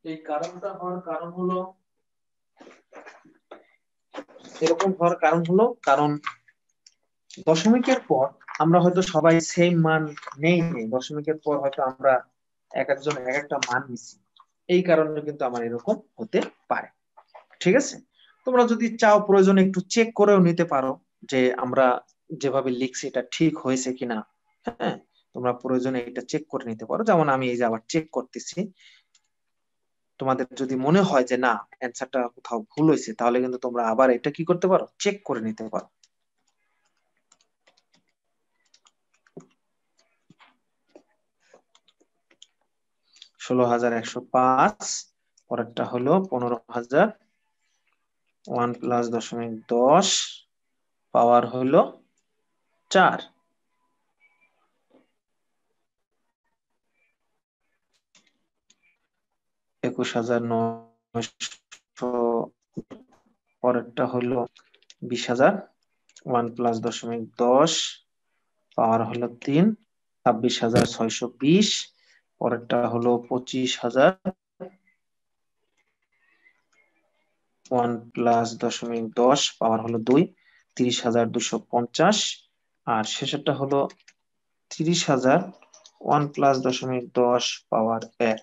এই কারণটা হওয়ার কারণ হলো, এরকম হওয়ার কারণ হলো, কারণ দশমিকের পর আমরা হয়তো সবাই সেম মান নেই, দশমিকের পর হয়তো আমরা এক একজন এক একটা মান নিচ্ছি, এই কারণে কিন্তু আমার এরকম হতে পারে। ঠিক আছে, তোমরা যদি চাও প্রয়োজনে একটু চেক করেও নিতে পারো যে আমরা যেভাবে লিখছি এটা ঠিক হয়েছে কিনা। হ্যাঁ, তোমরা প্রয়োজনে এটা চেক করে নিতে পারো, যেমন আমি এই যে আবার চেক করতেছি। তোমাদের যদি মনে হয় যে না, অ্যান্সারটা কোথাও ভুল হয়েছে, তাহলে কিন্তু তোমরা আবার এটা কি করতে পারো, চেক করে নিতে পারো। 16,105, পরেরটা হলো 15,000, 1 প্লাস 0.10 পাওয়ার হলো 4। একুশ হাজার 900, পরেরটা হলো 20,000, 1 প্লাস 0.10 পাওয়ার হলো 3, 26,620, পরেরটা হলো 25,000, 1 প্লাস 0.10 পাওয়ার হলো 2, 30,250, আর শেষেরটা হলো 30,000, 1 প্লাস 0.10 পাওয়ার 1,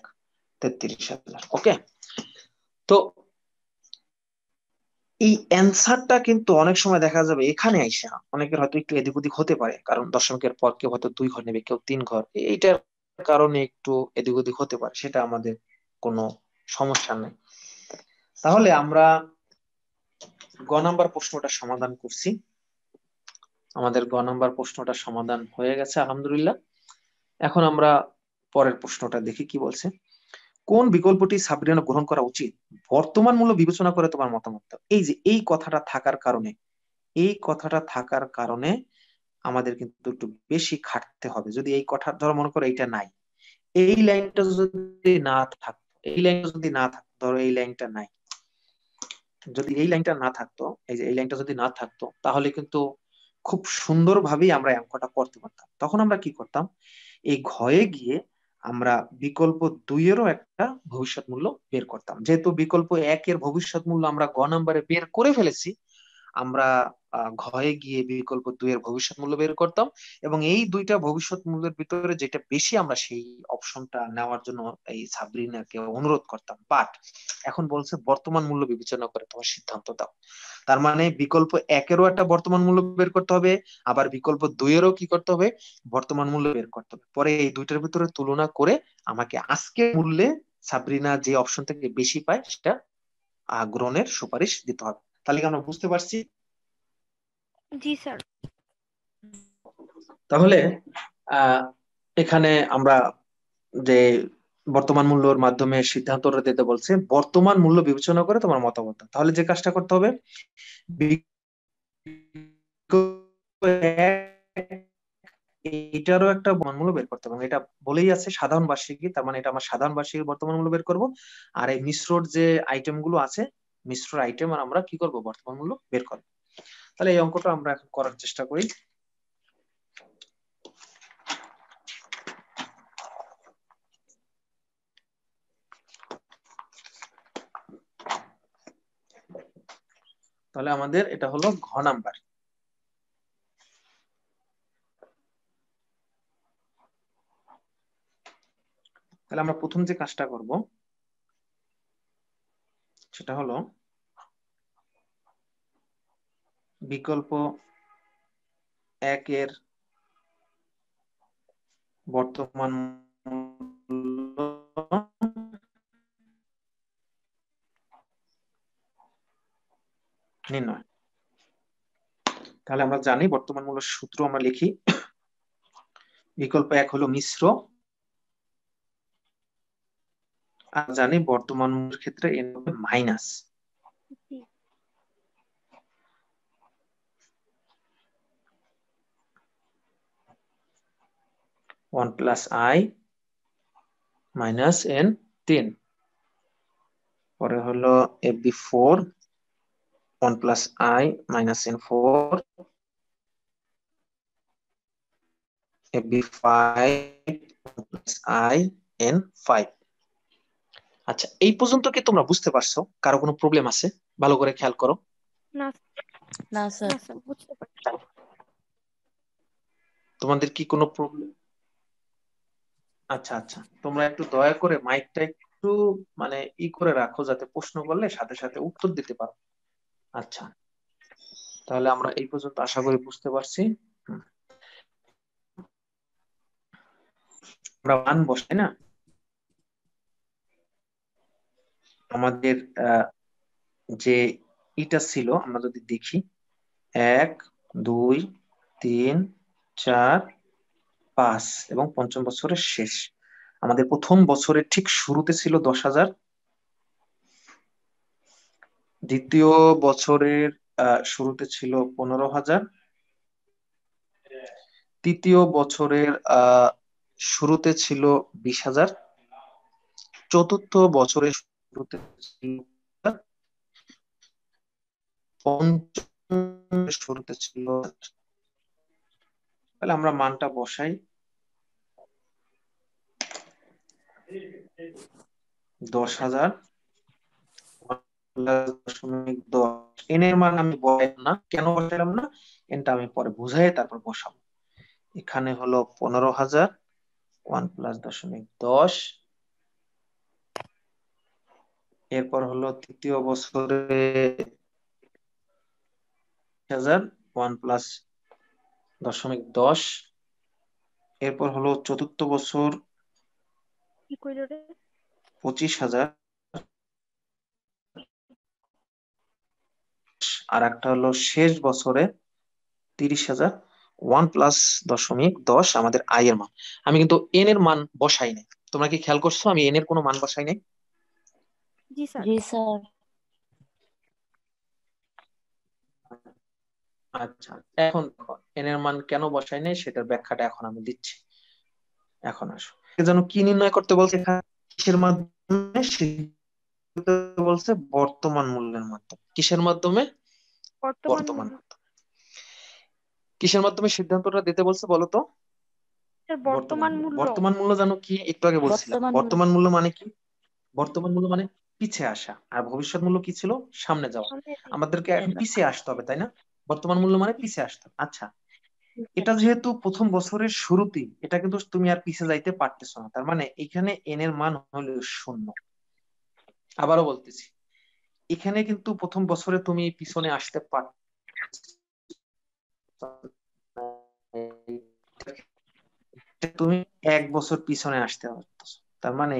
33,000। ওকে, তো এই অ্যান্সারটা কিন্তু অনেক সময় দেখা যাবে এখানে আইসা অনেকের হয়তো একটু এদিক ওদিক হতে পারে, কারণ দশমিকের পর কেউ হয়তো 2 ঘর নেবে, কেউ 3 ঘর, এইটার কারণে একটু এদিক ওদিক হতে পারে, সেটা আমাদের কোনো সমস্যা নেই। তাহলে আমরা গ নাম্বার প্রশ্নটা সমাধান করছি। আমাদের গ নাম্বার প্রশ্নটা সমাধান হয়ে গেছে আলহামদুলিল্লাহ। এখন আমরা পরের প্রশ্নটা দেখি কি বলছে। কোন বিকল্পটি সাবরিনা গ্রহণ করা উচিত, বর্তমান মূল্য বিবেচনা করে তোমার মতামত দাও। এই যে এই কথাটা থাকার কারণে, এই কথাটা থাকার কারণে আমাদের কিন্তু একটু বেশি খাটতে হবে। যদি এই কথা ধরো মনে করো এইটা নাই, এই লাইনটা যদি না থাকতো, এই লাইনটা যদি না থাকতো, ধরো এই লাইনটা নাই, যদি এই লাইনটা না থাকতো, এই যে এই লাইনটা যদি না থাকতো, তাহলে কিন্তু খুব সুন্দরভাবেই আমরা অঙ্কটা করতে পারতাম। তখন আমরা কি করতাম, এই ঘয়ে গিয়ে আমরা বিকল্প 2 এরও একটা ভবিষ্যৎ মূল্য বের করতাম। যেহেতু বিকল্প 1 এর ভবিষ্যৎ মূল্য আমরা গ নাম্বারে বের করে ফেলেছি, আমরা ঘয়ে গিয়ে বিকল্প 2 এর ভবিষ্যৎ মূল্য বের করতাম, এবং এই দুইটা ভবিষ্যৎ মূল্যের ভিতরে যেটা বেশি আমরা সেই অপশনটা নেওয়ার জন্য এই সাবরিনাকে অনুরোধ করতাম। বাট এখন বলছে বর্তমান মূল্য বিবেচনা করে তোমার সিদ্ধান্ত দাও। তার মানে বিকল্প 1 এরও একটা বর্তমান মূল্য বের করতে হবে, আবার বিকল্প 2 এরও কি করতে হবে, বর্তমান মূল্য বের করতে হবে। পরে এই দুইটার ভিতরে তুলনা করে আমাকে আজকে মূল্যে সাবরিনা যে অপশন থেকে বেশি পায় সেটা গ্রহণের সুপারিশ দিতে হবে। তাহলে কি আমরা বুঝতে পারছি? জি স্যার। তাহলে এখানে আমরা যে বর্তমান মূল্যের মাধ্যমে সিদ্ধান্তটা দিতে বলছে, বর্তমান মূল্য বিবেচনা করে তোমার মতামত দাও। তাহলে যে কাজটা করতে হবে, এটারও একটা বর্তমান মূল্য বের করতে হবে। এটা বলেই আছে সাধারণ বার্ষিকী, তার মানে এটা আমার সাধারণ বার্ষিকীর বর্তমান মূল্য বের করব। আর এই মিশ্রর যে আইটেম গুলো আছে, মিশ্র আইটেম আর আমরা কি করব, বর্তমান মূল্য বের করব। তাহলে এই অঙ্কটা আমরা এখন করার চেষ্টা করি। তাহলে আমাদের এটা হলো ঘ নাম্বার। তাহলে আমরা প্রথম যে কাজটা করব সেটা হলো বিকল্প 1 এর বর্তমান মূল্য নির্ণয়। তাহলে আমরা জানি বর্তমান মূল্য সূত্র আমরা লিখি, বিকল্প 1 হলো মিশ্র, আর জানি বর্তমান মূল্যের ক্ষেত্রে এন হবে minus. G. 1 plus I minus N 10, পরে হলো FB4, 1 plus I minus N 4, FB5, 1 plus I N 5। আচ্ছা, এই পর্যন্ত কি তোমরা বুঝতে পারছো? কারো কোনো প্রবলেম আছে? ভালো করে খেয়াল করো। না না স্যার। না স্যার, বুঝতে পারছি। তোমাদের কি কোনো প্রবলেম? আচ্ছা আচ্ছা, তোমরা একটু দয়া করে মাইকটা একটু মানে করে রাখো, যাতে প্রশ্ন করলে সাথে সাথে উত্তর দিতে পারো। আচ্ছা, তাহলে আমরা এই পর্যন্ত আশা করি বুঝতে পারছি। আমরা মান বসাই না, আমাদের যে এটা ছিল, আমরা যদি দেখি 1, 2, 3, 4, 5 এবং পঞ্চম বছরের শেষ, আমাদের প্রথম বছরের ঠিক শুরুতে ছিল 10,000, দ্বিতীয় বছরের শুরুতে ছিল 15,000, তৃতীয় বছরের শুরুতে ছিল 20,000, চতুর্থ বছরের শুরুতে ছিল 20,000, পঞ্চম শুরুতে ছিল 10,000। তাহলে আমরা মানটা বসাই, 10,000 +10। এন এর মান আমি বসাইলাম না, কেন বসাইলাম না, এনটা আমি পরে বুঝাই তারপর বসাবো। এখানে হলো 15,000, 1 + 10.10। এরপর হলো তৃতীয় বছরে 1,000, 1 + 10.10। এরপর হলো চতুর্থ বছর কি কইলো রে? 25,000, আর একটা হলো শেষ বছরে 30,000। 1 + 10.10 আমাদের আই এর মান। আমি কিন্তু এন এর মান বসাই নাই, তোমরা কি খেয়াল করছো আমি এন এর কোনো মান বসাই নাই? জি স্যার। জি স্যার। আচ্ছা, এখন দেখো এন এর মান কেন বসাই নাই সেটার ব্যাখ্যাটা এখন আমি দিচ্ছি। এখন আসো, যেন কি নির্ণয় করতে বলছে এখানে, কিসের মাধ্যমে বলছে, বর্তমান মূল্যের মাধ্যমে। কিসের মাধ্যমে? বর্তমান বর্তমান মূল্য। মূল্য। কিসের মাধ্যমে সিদ্ধান্তটা দিতে বলছে বলো তো? স্যার বর্তমান বর্তমান মূল্য। মূল্য। বর্তমান মূল্য জানো কি, একটু আগে বলছিলাম বর্তমান মূল্য। বর্তমান মূল্য মানে কি। বর্তমান মূল্য মানে পিছে আসা, আর ভবিষ্যৎ মূল্য কি ছিল, সামনে যাওয়া। সামনে দিকে। আমাদেরকে এখন পিছে আসতে হবে, তাই না? বর্তমান মূল্য মানে পিছে আসতে হবে। আচ্ছা, জি স্যার। এটা যেহেতু প্রথম বছরের শুরুতেই, এটা কিন্তু তুমি আর পিছে যাইতে পারতেছো না, তার মানে এখানে এন এর মান হলো 0। আবারও বলতেছি, এখানে কিন্তু প্রথম বছরে তুমি পিছনে আসতে পারছো না। তুমি 1 বছর পিছনে আসতে পারতেছো, তার মানে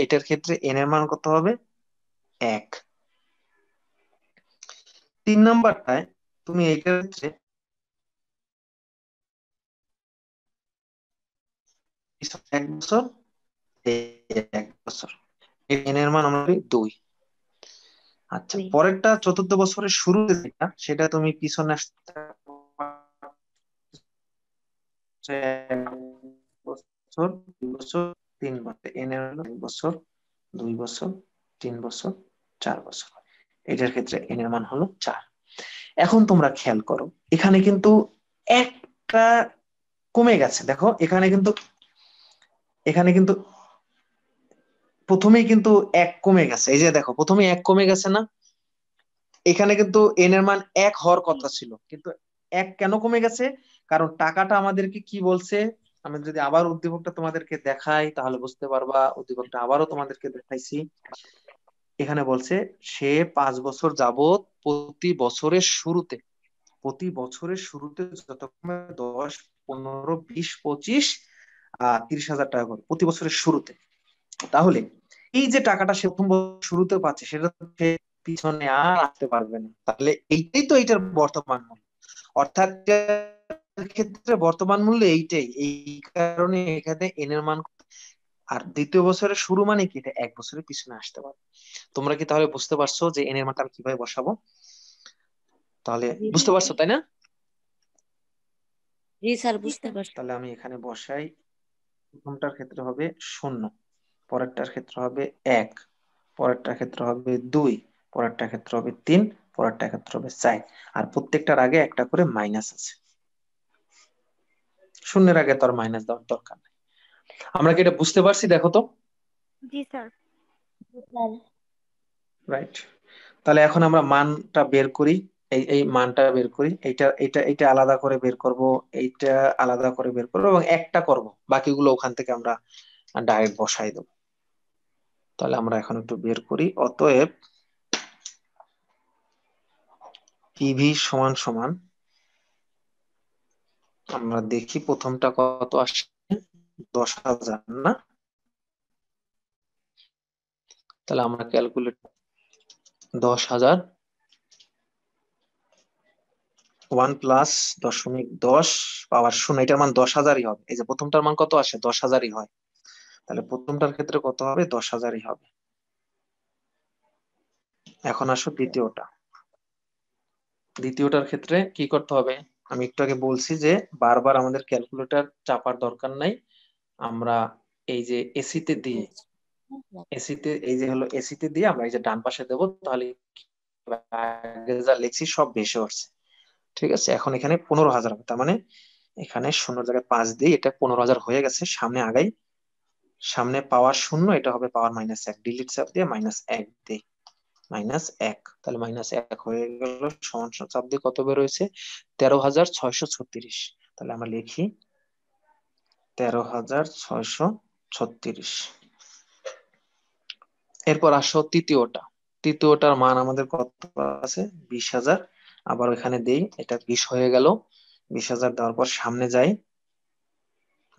এটার ক্ষেত্রে এন এর মান কত হবে, 1। 3 নাম্বারটায় তুমি এটার ক্ষেত্রে 1 বছর, 1 বছর, এন এর মান আমরা 2। আচ্ছা, দুই। পরেরটা চতুর্থ বছরের শুরুতে যেটা, সেটা তুমি পিছনে আসতে পারছো 1 বছর, 2 বছর, 3 বছর। এন এর হলো 1 বছর, 2 বছর, 3 বছর, 4 বছর। এটার ক্ষেত্রে এন এর মান হলো 4। এখন তোমরা খেয়াল করো, এখানে কিন্তু একটা কমে গেছে। দেখো এখানে কিন্তু প্রথমেই কিন্তু 1 কমে গেছে। এই যে দেখো, প্রথমে 1 কমে গেছে না? এখানে কিন্তু এন এর মান 1 হওয়ার কথা ছিল, কিন্তু 1 কেন কমে গেছে? কারণ টাকাটা আমাদেরকে কি বলছে, আমি যদি আবার উদ্দীপকটা তোমাদেরকে দেখাই তাহলে বুঝতে পারবা। উদ্দীপকটা আবারও তোমাদেরকে দেখাইছি। এখানে বলছে সে 5 বছর যাবত প্রতি বছরের শুরুতে যতক্ষণ 10, 15, 20, 25, 30,000 টাকা করে প্রতি বছরের শুরুতে। তাহলে এই যে টাকাটা সে প্রথম বছর শুরুতে পাচ্ছে, সেটা সে পিছনে আর আসতে পারবে না। তাহলে এইটাই তো এটার বর্তমান মূল্য। অর্থাৎ এটার ক্ষেত্রে বর্তমান মূল্য এইটাই, এই কারণে এখানে এন এর মান। আর দ্বিতীয় বছরের শুরু মানে কি, এটা 1 বছরের পিছনে আসতে পারবে। তোমরা কি তাহলে বুঝতে পারছো যে এন এর মানটা আমি কিভাবে বসাবো? তাহলে জি বুঝতে পারছো, তাই না? জি স্যার, জি বুঝতে স্যার। পারছি। তাহলে আমি এখানে বসাই, প্রথমটার ক্ষেত্রে হবে 0, পরেরটার ক্ষেত্রে হবে 1, পরেরটার ক্ষেত্রে হবে 2, পরেরটার ক্ষেত্রে হবে 3, পরেরটার ক্ষেত্রে হবে 4। আর প্রত্যেকটার আগে একটা করে মাইনাস আছে, শূন্যের আগে তো আর মাইনাস দেওয়ার দরকার নেই। আমরা কি এটা বুঝতে পারছি? দেখো তো। জি স্যার। জি স্যার। রাইট। তাহলে এখন আমরা মানটা বের করি। এই মানটা বের করি, এইটা এটা এটা আলাদা করে বের করব, এইটা আলাদা করে বের করবো এবং একটা করব, বাকিগুলো ওখান থেকে আমরা ডাইরেক্ট বসাই দেবো। তাহলে আমরা এখন একটু বের করি। অতএব পিভি সমান সমান, আমরা দেখি প্রথমটা কত আসে, 10,000 না? তাহলে আমরা ক্যালকুলেট, 10,000, 1 + 10.10 পাওয়ার 0, এটার মান 10,000ই হবে। এই যে প্রথমটার মান কত আসে, 10,000ই হয়। তাহলে প্রথমটার ক্ষেত্রে কত হবে? 10,000ই হবে। এখন আসো দ্বিতীয়টার ক্ষেত্রে কি করতে হবে? আমি একটু আগে বলছি যে বারবার আমাদের ক্যালকুলেটর চাপার দরকার নাই, আমরা এই যে এসিতে দিয়ে এসিতে দিয়ে আমরা এই যে ডান পাশে দেবো, তাহলে আগে যা লিখছি সব ভেসে উঠছে। ঠিক আছে, এখন এখানে 15,000 হবে, তার মানে এখানে 0 জায়গায় 5 দিয়ে এটা 15,000 হয়ে গেছে। সামনে আগাই, সামনে পাওয়ার 0, এটা হবে পাওয়ার -1, ডিলিট চাপ দিয়ে -1 দিই, -1, তাহলে -1 হয়ে গেল, সমান চাপ দিয়ে কত বের হয়েছে? 13,636। তাহলে আমরা লিখি 13,636। এরপর আসো তৃতীয়টার মান আমাদের কত আছে? 20,000। আবার এখানে দেই, এটা 20 হয়ে গেল। 20,000 দেওয়ার পর সামনে যাই,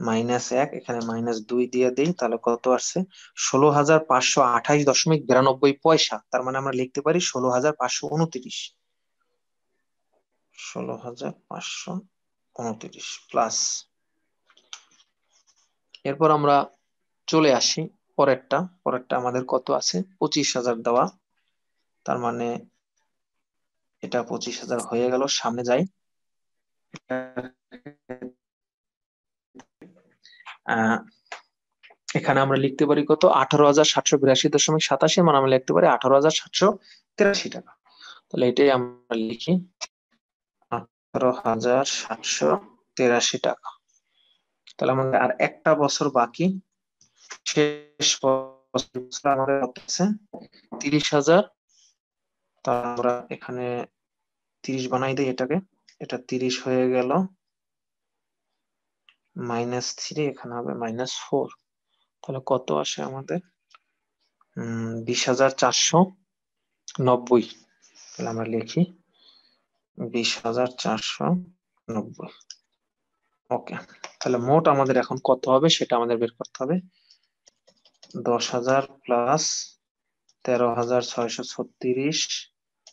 -1, এখানে -2 দিয়ে দেই, তাহলে কত আসছে? 16,528.92 তার মানে আমরা লিখতে পারি 16,529। 16,529 প্লাস, এরপর আমরা চলে আসি পরেরটা আমাদের কত আছে? 25,000 দেওয়া, তার মানে এটা 25,000 হয়ে গেল। সামনে যাই, এখানে আমরা লিখতে পারি কত? 18,782.87, মানে আমরা লিখতে পারি 18,783 টাকা। তাহলে এটাই আমরা লিখি 18,783 টাকা। তাহলে আমাদের আর একটা বছর বাকি, শেষ বছর আমাদের কত আছে? 30,000। তা আমরা এখানে 30 বানাই দিই, এটা 30 হয়ে গেল, -3, এখানে হবে -4। তাহলে কত আসে আমাদের? 20,490। তাহলে আমরা লিখি 20,490। ওকে, তাহলে মোট আমাদের এখন কত হবে সেটা আমাদের বের করতে হবে। 10,000 প্লাস 13,636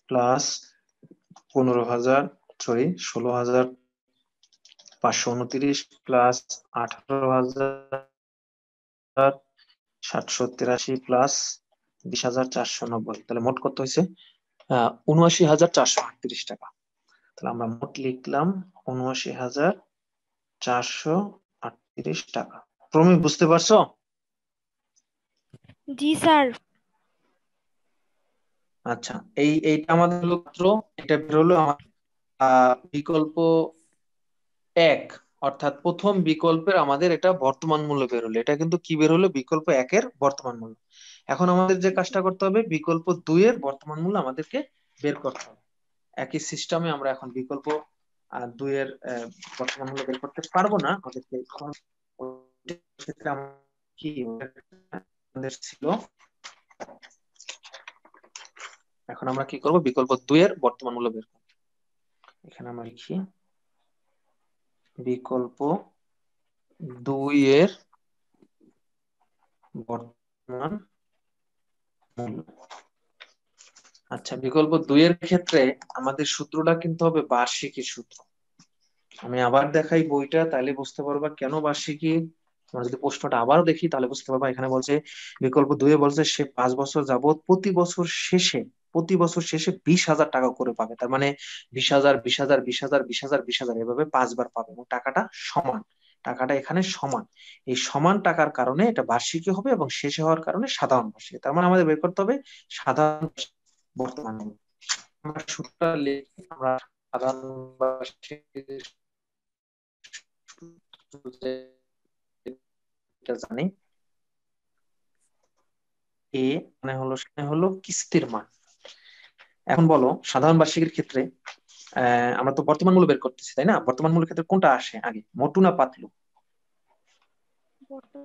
প্লাস 16,529 প্লাস 18,783 প্লাস 20,490। তাহলে মোট কত হয়েছে? 79,438 টাকা। তাহলে আমরা মোট লিখলাম 79,438 টাকা। প্রমি, বুঝতে পারছো? জি স্যার। আচ্ছা, এইটা আমাদের হলো মাত্র, এটা বের হলো আমার বিকল্প 1, অর্থাৎ প্রথম বিকল্পের আমাদের এটা বর্তমান মূল্য বের হলো। এটা কিন্তু কি বের হলো? বিকল্প 1-এর বর্তমান মূল্য। এখন আমাদের যে কাজটা করতে হবে, বিকল্প 2-এর বর্তমান মূল্য আমাদেরকে বের করতে হবে। একই সিস্টেমে আমরা এখন বিকল্প 2-এর বর্তমান মূল্য বের করতে পারবো না, আমাদেরকে ক্ষেত্রে কি আমাদের ছিল। এখন আমরা কি করব? বিকল্প 2-এর বর্তমান মূল্য বের করব। এখানে আমরা লিখি বিকল্প 2-এর বর্তমান মূল্য। আচ্ছা, বিকল্প 2-এর ক্ষেত্রে আমাদের সূত্রটা কিন্তু হবে বার্ষিকী সূত্র। আমি আবার দেখাই বইটা, তাহলে বুঝতে পারবা কেন বার্ষিকী। আমরা যদি প্রশ্নটা আবার দেখি তাহলে বুঝতে পারবা। এখানে বলছে বিকল্প 2-এ বলছে সে 5 বছর যাবত প্রতি বছর শেষে 20,000 টাকা করে পাবে। তার মানে 20,000, 20,000, 20,000, 20,000, 20,000 এভাবে 5 বার পাবে, এবং টাকাটা এখানে সমান। এই সমান টাকার কারণে এটা বার্ষিকী হবে, এবং শেষে হওয়ার কারণে সাধারণ বার্ষিকী। তার মানে আমাদের বের করতে হবে সাধারণ বর্তমান মূল্য। আমরা সূত্রটা লিখি, আমরা সাধারণ বার্ষিকীর সূত্রটা জানি। এ মানে হলো কিস্তির মান। এখন বলো, সাধারণ বার্ষিকীর ক্ষেত্রে আমরা তো বর্তমান মূল্য বের করতেছি, তাই না? বর্তমান মূল্যের ক্ষেত্রে কোনটা আসে আগে, মোটু না পাতলু?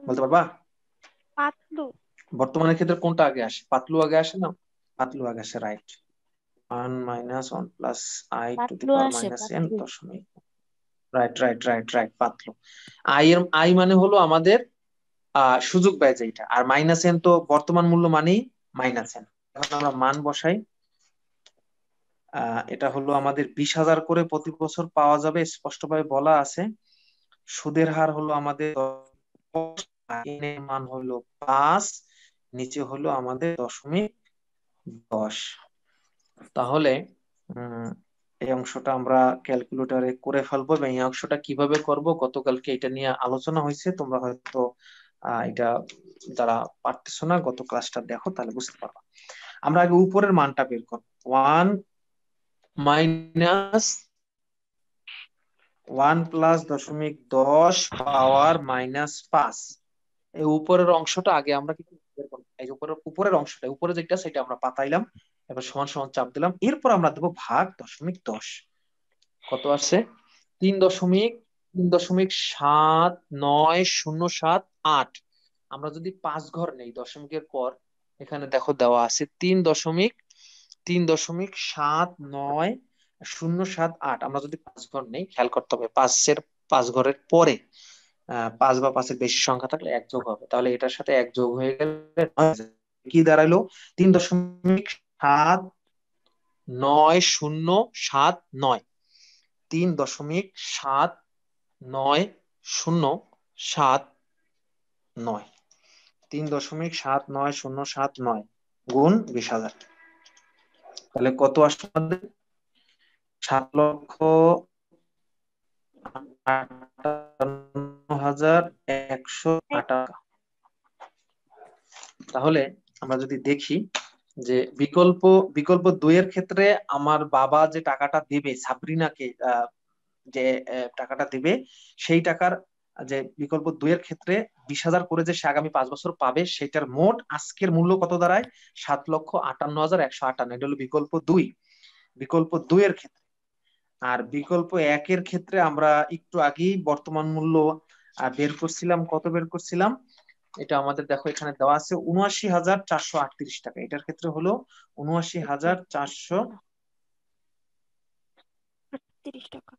বলতে পারবা? পাতলু। বর্তমানের ক্ষেত্রে কোনটা আগে আসে? পাতলু আগে আসে না? পাতলু আগে আসে, right. 1 - 1 plus I to the পাতলু পাওয়ার আসে -n পাতলু। দশমিক। রাইট, রাইট, রাইট, রাইট, পাতলু। আই মানে হলো আমাদের সুযোগ ব্যয় যেটা, আর -n তো বর্তমান মূল্য মানেই -n। এখন আমরা মান বসাই। এটা হলো আমাদের 20,000 করে প্রতি বছর পাওয়া যাবে, স্পষ্টভাবে বলা আছে। সুদের হার হলো আমাদের n এর মান হলো 5, নিচে হলো আমাদের 0.10। তাহলে এই অংশটা আমরা ক্যালকুলেটরে করে ফেলবো, এবং এই অংশটা কিভাবে করব গতকালকে এটা নিয়ে আলোচনা হয়েছে। তোমরা হয়তো এটা যারা পারতেছো না গত ক্লাসটা দেখো, তাহলে বুঝতে পারবা। আমরা আগে উপরের মানটা বের করবো। 1 মাইনাস 1 প্লাস 0.10 পাওয়ার -5, এই উপরের অংশটা আগে আমরা কি বের করবো। এই যে উপরের অংশটা, উপরে যেটা সেটা আমরা পাতাইলাম, এবার সমান সমান চাপ দিলাম, এরপর আমরা দেবো ভাগ 0.10। কত আসছে? 3.79078। আমরা যদি 5 ঘর নেই দশমিকের পর, এখানে দেখো দেওয়া আছে 3.3.79078। আমরা যদি 5 ঘর নেই, খেয়াল করতে হবে 5 ঘরের পরে 5 বা 5-এর বেশি সংখ্যা থাকলে 1 যোগ হবে, তাহলে এটার সাথে 1 যোগ হয়ে গেলে কি দাঁড়াইলো? 3.79079। 3.79079। 3.79079 গুণ 20,000। তাহলে কত আসছে আমাদের? 7,58,108 টাকা। তাহলে আমরা যদি দেখি যে বিকল্প বিকল্প 2 এর ক্ষেত্রে আমার বাবা যে টাকাটা দিবে সাবরিনাকে, যে টাকাটা দিবে, সেই টাকার যে বিকল্প 2 এর ক্ষেত্রে 20,000 করে যে সে আগামী 5 বছর পাবে, সেটার মোট আজকের মূল্য কত দাঁড়ায়? 7,58,158। এটা হলো বিকল্প 2। বিকল্প 2 এর ক্ষেত্রে। আর বিকল্প 1 এর ক্ষেত্রে আমরা একটু আগেই বর্তমান মূল্য বের করছিলাম। কত বের করছিলাম? এটা আমাদের দেখো এখানে দেওয়া আছে ৭৯,৪৩৮ টাকা। এটার ক্ষেত্রে হলো ৭৯,৪00। 30 টাকা।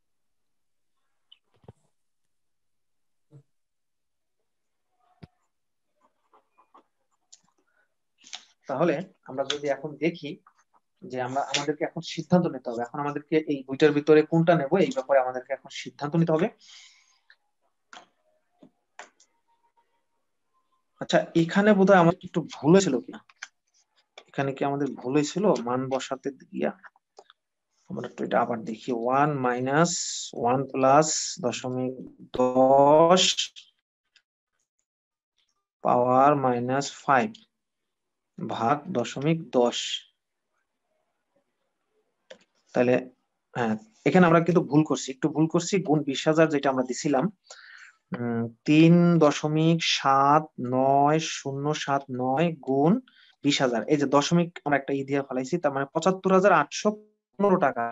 তাহলে আমরা যদি এখন দেখি যে আমাদেরকে এখন সিদ্ধান্ত নিতে হবে, এখন আমাদেরকে এই দুইটার ভিতরে কোনটা নেব, এই ব্যাপারে আমাদেরকে এখন সিদ্ধান্ত নিতে হবে। আচ্ছা, এখানে বোধহয় আমার একটু ভুল হয়েছিল কিনা, এখানে কি আমাদের ভুল হয়েছিল মান বসাতে গিয়া? আমরা একটু এটা আবার দেখি। 1 মাইনাস 1 প্লাস 0.10 পাওয়ার -5 ভাগ 0.10। তাহলে হ্যাঁ, এখানে আমরা কিন্তু ভুল করছি, একটু ভুল করছি। গুণ 20,000 যেটা আমরা দিছিলাম 3.79079 গুণ 20,000, এই যে দশমিক আমরা একটা দিয়ে ফেলাইছি, তার মানে 75,815 টাকা।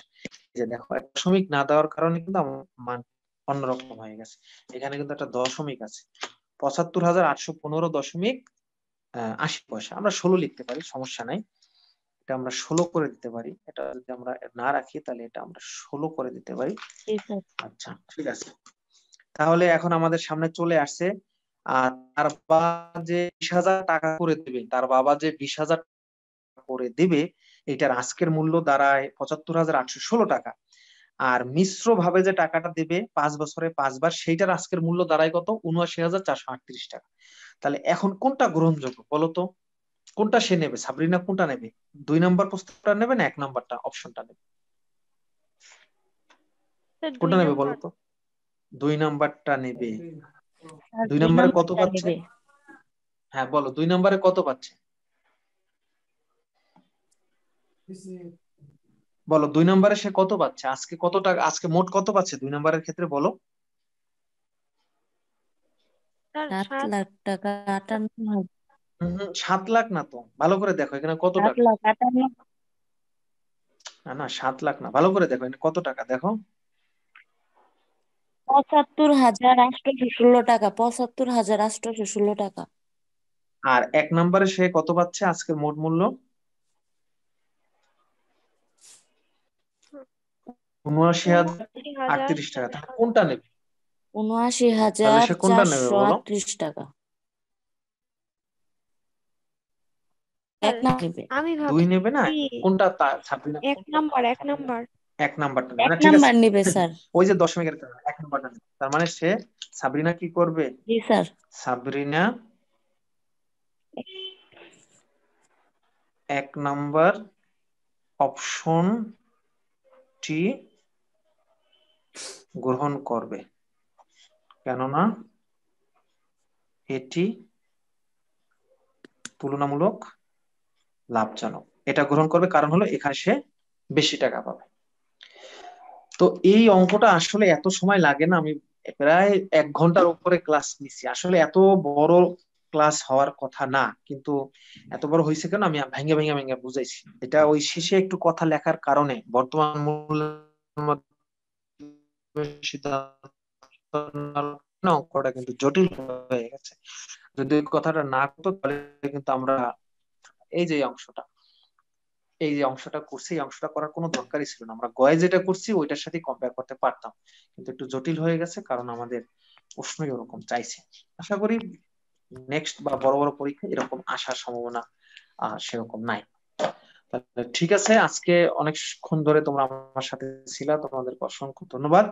এই যে দেখো, দশমিক না দেওয়ার কারণে কিন্তু আমার মান অন্যরকম হয়ে গেছে। এখানে কিন্তু একটা দশমিক আছে, 75,815.80 আমরা 16 লিখতে পারি, সমস্যা নাই। এটা আমরা 16 করে দিতে পারি। এটা যদি আমরা না রাখি, তাহলে এটা আমরা 16 করে দিতে পারি। আচ্ছা, ঠিক আছে। তাহলে এখন আমাদের সামনে চলে আসছে তার বাবা যে 20,000 টাকা করে দেবে, তার বাবা যে 20,000 করে দেবে, এটার আজকের মূল্য দাঁড়ায় 75,816 টাকা। আর মিশ্র ভাবে যে টাকাটা দেবে 5 বছরে 5 বার, সেইটার আজকের মূল্য দাঁড়ায় কত? ৭৯,438 টাকা। তাহলে এখন কোনটা গ্রহণযোগ্য বলতো? কোনটা সে নেবে? সাবরিনা কোনটা নেবে? 2 নাম্বার প্রস্তাবটা নেবে না 1 নাম্বারটা অপশনটা নেবে? কোনটা নেবে বলো তো? 2 নাম্বারটা নেবে। 2 নাম্বারে কত পাচ্ছে? হ্যাঁ বলো, 2 নাম্বারে কত পাচ্ছে? বলো 2 নাম্বারে সে কত পাচ্ছে? আজকে কত টাকা, আজকে মোট কত পাচ্ছে 2 নাম্বারের ক্ষেত্রে বলো? 7,00,000 টাকা 58,000। 7 লাখ না তো, ভালো করে দেখো এখানে কত টাকা। 7,58,000। না না, 7 লাখ না, ভালো করে দেখো এখানে কত টাকা দেখো। ৭৫,৮১৬ টাকা। ৭৫,৮১৬ টাকা। আর 1 নাম্বারে সে কত পাচ্ছে আজকের মোট মূল্য? ৭৯,038 টাকা। তাহলে কোনটা নেবে? তাহলে সে কোনটা নেবে বলো? ৭৯,৪৩৮ টাকা। এক না নেবে। আমি 2 নেবে না? ভাবছি কোনটা? Sabrina 1 number 1 number. 1 নাম্বারটা নেবে এক না, ঠিক আছে। নাম্বার নেবে স্যার। ওই যে দশমিকের কারণে 1 নাম্বারটা নেবে। তার মানে সে সাবরিনা কি করবে? জি স্যার। সাবরিনা 1 নাম্বার অপশনটি গ্রহণ করবে, কেননা এটি তুলনামূলক লাভজনক। এটা গ্রহণ করবে কারণ হলো এখানে সে বেশি টাকা পাবে। তো এই অঙ্কটা আসলে এত সময় লাগে না, আমি প্রায় 1 ঘন্টার উপরে ক্লাস নিছি। আসলে এত বড় ক্লাস হওয়ার কথা না, কিন্তু এত বড় হয়েছে কেন আমি ভেঙে ভেঙে ভেঙে বুঝাইছি। এটা ওই শেষে একটু কথা লেখার কারণে বর্তমান সিদ্ধান্ত নেওয়ার অঙ্কটা কিন্তু জটিল হয়ে গেছে। যদি ওই কথাটা না করতো তাহলে কিন্তু আমরা এই যে অংশটা করছি, এই অংশটা করার কোনো দরকারই ছিল না। আমরা গয়ে যেটা করছি ওইটার সাথে কম্পেয়ার করতে পারতাম, কিন্তু একটু জটিল হয়ে গেছে কারণ আমাদের প্রশ্নই ওরকম চাইছে। আশা করি নেক্সট বা বড় বড় পরীক্ষা এরকম আসার সম্ভাবনা সেরকম নাই। তাহলে ঠিক আছে, আজকে অনেকক্ষণ ধরে তোমরা আমার সাথে ছিলা, তোমাদেরকে অসংখ্য ধন্যবাদ।